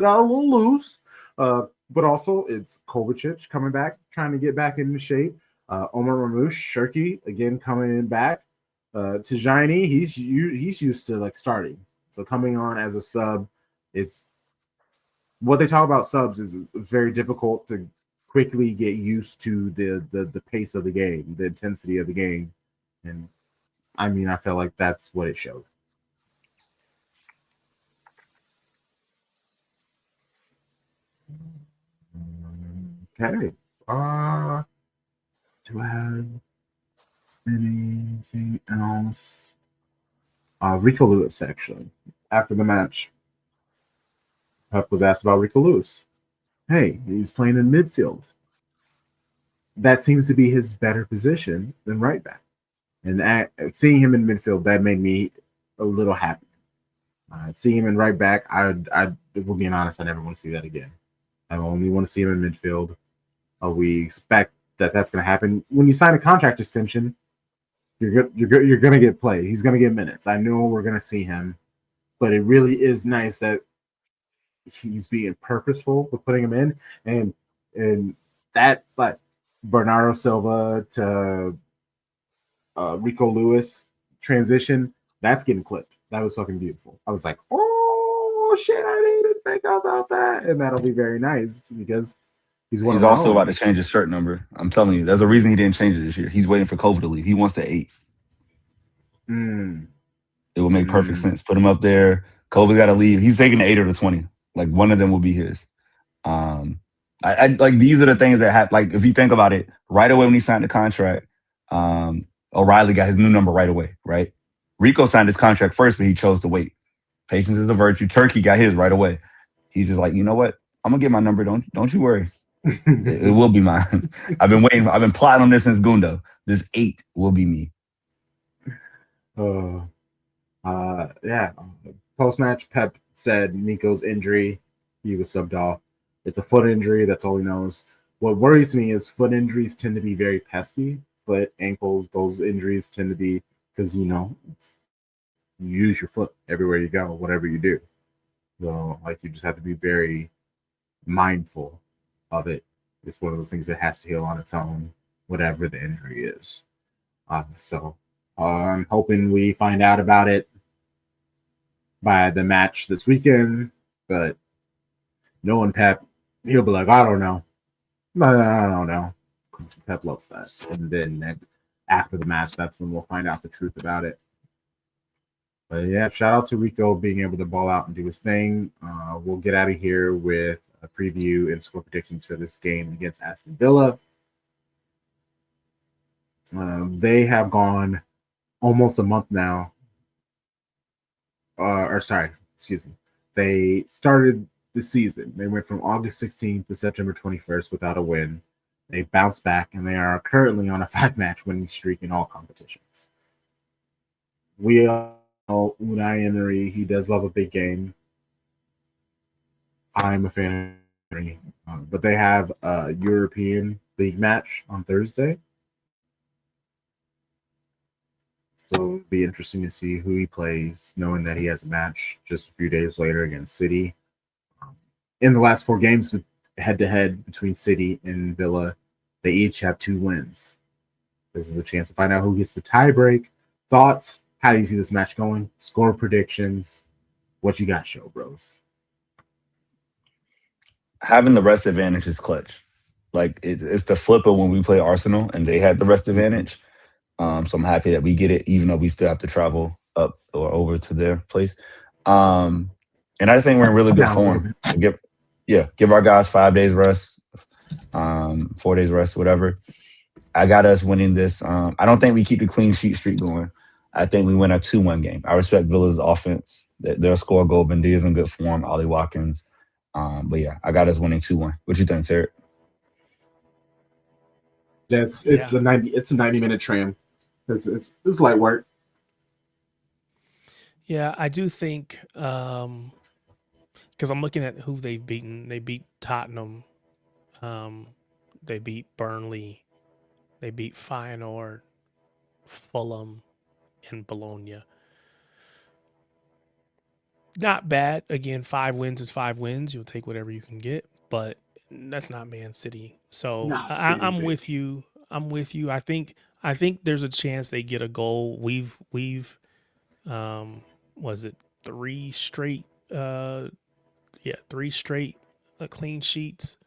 But also it's Kovacic coming back, trying to get back into shape. Omar Mamouche, Shirky again coming back. Tijani, he's used to like starting. So coming on as a sub, it's what they talk about subs is very difficult to quickly get used to the pace of the game, the intensity of the game. And I felt like that's what it showed. Okay. Do I have anything else? Rico Lewis, actually. After the match, Pep was asked about Rico Lewis. Hey, he's playing in midfield. That seems to be his better position than right back. And seeing him in midfield, that made me a little happy. Seeing him in right back, I will being honest, I never want to see that again. I only want to see him in midfield. We expect that that's going to happen. When you sign a contract extension, You're gonna get play. He's gonna get minutes. I know we're gonna see him, but it really is nice that he's being purposeful with putting him in, and that like Bernardo Silva to Rico Lewis transition, that's getting clipped. That was fucking beautiful. I was like, oh shit, I didn't even think about that, and that'll be very nice because he's one He's of our also own. about to change his shirt number. I'm telling you, there's a reason he didn't change it this year. He's waiting for Kobe to leave. He wants the 8. It will make perfect sense. Put him up there. Kobe's got to leave. He's taking the 8 or the 20. Like one of them will be his. I like these are the things that happen. Like if you think about it, right away when he signed the contract, O'Reilly got his new number right away. Right, Rico signed his contract first, but he chose to wait. Patience is a virtue. Turkey got his right away. He's just like, you know what? I'm gonna get my number. Don't you worry. It will be mine. I've been waiting. I've been plotting on this since Gundo. This 8 will be me. Yeah. Post-match, Pep said Nico's injury, he was subbed off. It's a foot injury. That's all he knows. What worries me is foot injuries tend to be very pesky. Foot, ankles, those injuries tend to be because, you use your foot everywhere you go, whatever you do. So, like, you just have to be very mindful of it. It's one of those things that has to heal on its own, whatever the injury is. So I'm hoping we find out about it by the match this weekend, but knowing Pep, he'll be like, I don't know. I don't know. Because Pep loves that. And then after the match, that's when we'll find out the truth about it. But yeah, shout out to Rico being able to ball out and do his thing. We'll get out of here with a preview and score predictions for this game against Aston Villa. They have gone almost a month now. They started the season. They went from August 16th to September 21st without a win. They bounced back, and they are currently on a 5-match winning streak in all competitions. We all know Unai Emery. He does love a big game. I'm a fan of Emery. But they have a European League match on Thursday. So it'll be interesting to see who he plays, knowing that he has a match just a few days later against City. In the last 4 games, head-to-head between City and Villa, they each have 2 wins. This is a chance to find out who gets the tiebreak. Thoughts? How do you see this match going? Score predictions? What you got, show bros? Having the rest advantage is clutch. Like it's the flip of when we play Arsenal and they had the rest advantage. So I'm happy that we get it, even though we still have to travel up or over to their place. And I just think we're in really good form. Give our guys 5 days rest, 4 days rest, whatever. I got us winning this. I don't think we keep the clean sheet streak going. I think we win a 2-1 game. I respect Villa's offense. They'll score a goal. Bendia's in good form. Ollie Watkins. But yeah, I got us winning 2-1. What you think, Tarik? Yeah, it's a 90-minute tram. It's light work. Yeah, I do think because I'm looking at who they've beaten. They beat Tottenham. They beat Burnley. They beat Feyenoord, Fulham, and Bologna. Not bad. Again, 5 wins is 5 wins. You'll take whatever you can get, but that's not Man City. So I'm with you. I think there's a chance they get a goal. We've was it 3 straight? 3 straight clean sheets.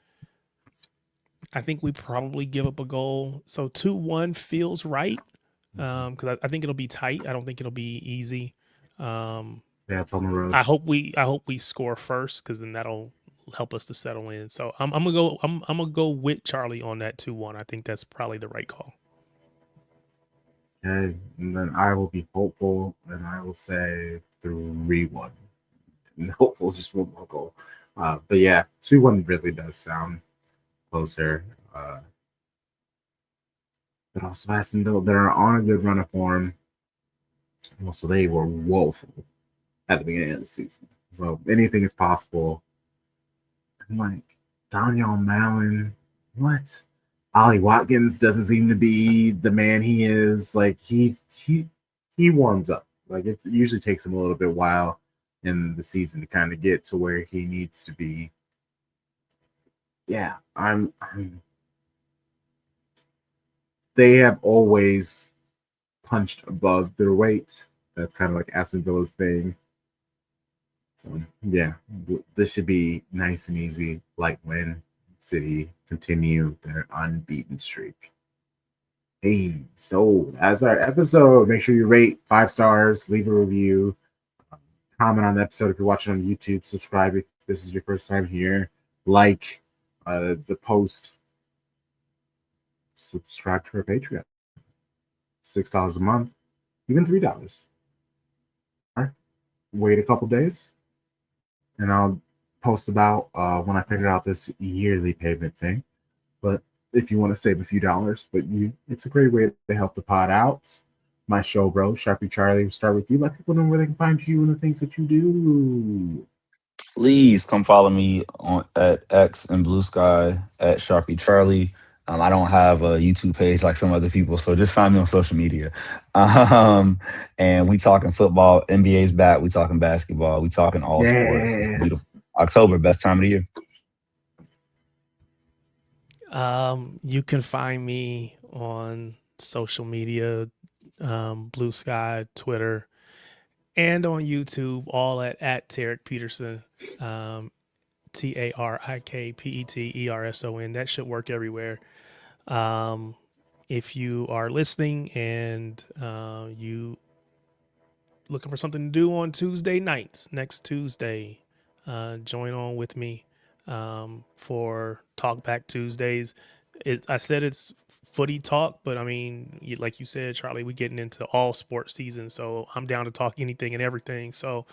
I think we probably give up a goal. So 2-1 feels right. Because I think it'll be tight. I don't think it'll be easy. Yeah, it's on the road. I hope we score first, because then that'll help us to settle in. So I'm gonna go with Charlie on that 2-1. I think that's probably the right call. Okay, and then I will be hopeful, and I will say 3-1. And hopeful is just one more goal. But yeah, 2-1 really does sound closer. But also Aston Villa, they're on a good run of form. Also, they were woeful at the beginning of the season. So anything is possible. I'm like, Daniel Malin, what? Ollie Watkins doesn't seem to be the man he is. Like he warms up. Like it usually takes him a little bit while in the season to kind of get to where he needs to be. Yeah, they have always punched above their weight. That's kind of like Aston Villa's thing. So yeah, this should be nice and easy. Light win. City continue their unbeaten streak. Hey, so that's our episode. Make sure you rate 5 stars, leave a review, comment on the episode if you're watching on YouTube, subscribe if this is your first time here, like the post, subscribe to our Patreon. $6 a month, even $3. All right. Wait a couple days, and I'll post about when I figure out this yearly payment thing. But if you want to save a few dollars, it's a great way to help the pod out. My show, bro, Sharpie Charlie. We'll start with you. Let people know where they can find you and the things that you do. Please come follow me at X and Blue Sky at Sharpie Charlie. I don't have a YouTube page like some other people, so just find me on social media. And we talking football. NBA's back. We talking basketball. We talking all sports. It's beautiful. October, best time of the year. You can find me on social media, Blue Sky, Twitter, and on YouTube, all at Tarik Peterson, TarikPeterson. That should work everywhere. If you are listening and you looking for something to do on Tuesday nights, next Tuesday, join on with me for Talkback Tuesdays. I said it's footy talk, but I mean, like you said, Charlie, we're getting into all sports season, so I'm down to talk anything and everything. So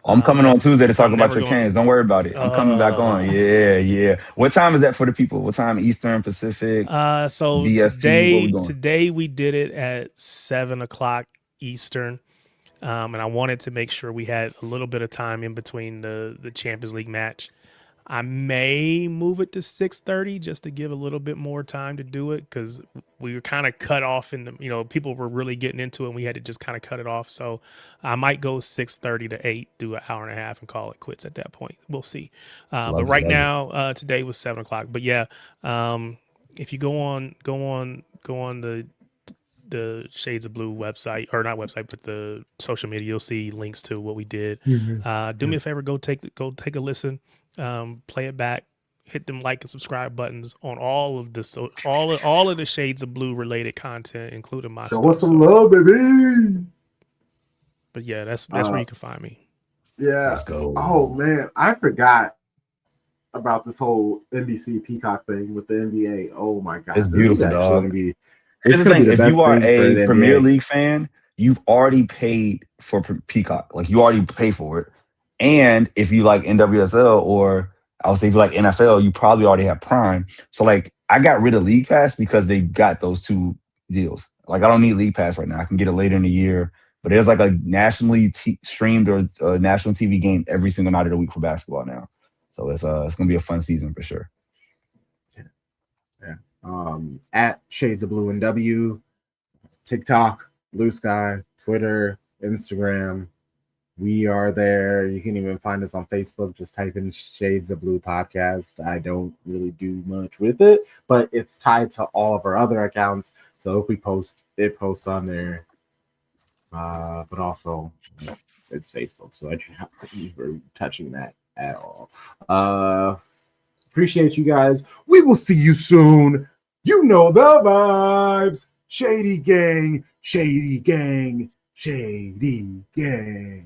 I'm coming on Tuesday to talk about your going Canes. Don't worry about it. I'm coming back on. Yeah. What time is that for the people? What time? Eastern, Pacific, so BST? What we doing? Today we did it at 7:00 Eastern. And I wanted to make sure we had a little bit of time in between the Champions League match. I may move it to 6:30 just to give a little bit more time to do it, because we were kind of cut off people were really getting into it and we had to just kind of cut it off. So I might go 6:30 to 8, do an hour and a half and call it quits at that point. We'll see. But right now, today was 7:00. But yeah, if you go on the Shades of Blue website, or not website, but the social media, you'll see links to what we did. Do me a favor, go take a listen, play it back, hit them like and subscribe buttons on all of the all of the Shades of Blue related content, including my stuff. What's some love, baby? But yeah, that's where you can find me. Yeah. Let's go. Oh man, I forgot about this whole NBC Peacock thing with the NBA. Oh my god, it's beautiful, dog. It's going to be the best if you are thing a Premier League fan, you've already paid for Peacock. Like, you already pay for it. And if you like NWSL, or I would say if you like NFL, you probably already have Prime. So, like, I got rid of League Pass because they got those two deals. Like, I don't need League Pass right now. I can get it later in the year. But there's like a nationally streamed or national TV game every single night of the week for basketball now. So it's going to be a fun season for sure. At Shades of Blue and W, TikTok, Blue Sky, Twitter, Instagram. We are there. You can even find us on Facebook. Just type in Shades of Blue Podcast. I don't really do much with it, but it's tied to all of our other accounts. So if we post, it posts on there. But also, it's Facebook. So I do not believe we're touching that at all. Appreciate you guys. We will see you soon. You know the vibes. Shady gang, shady gang, shady gang.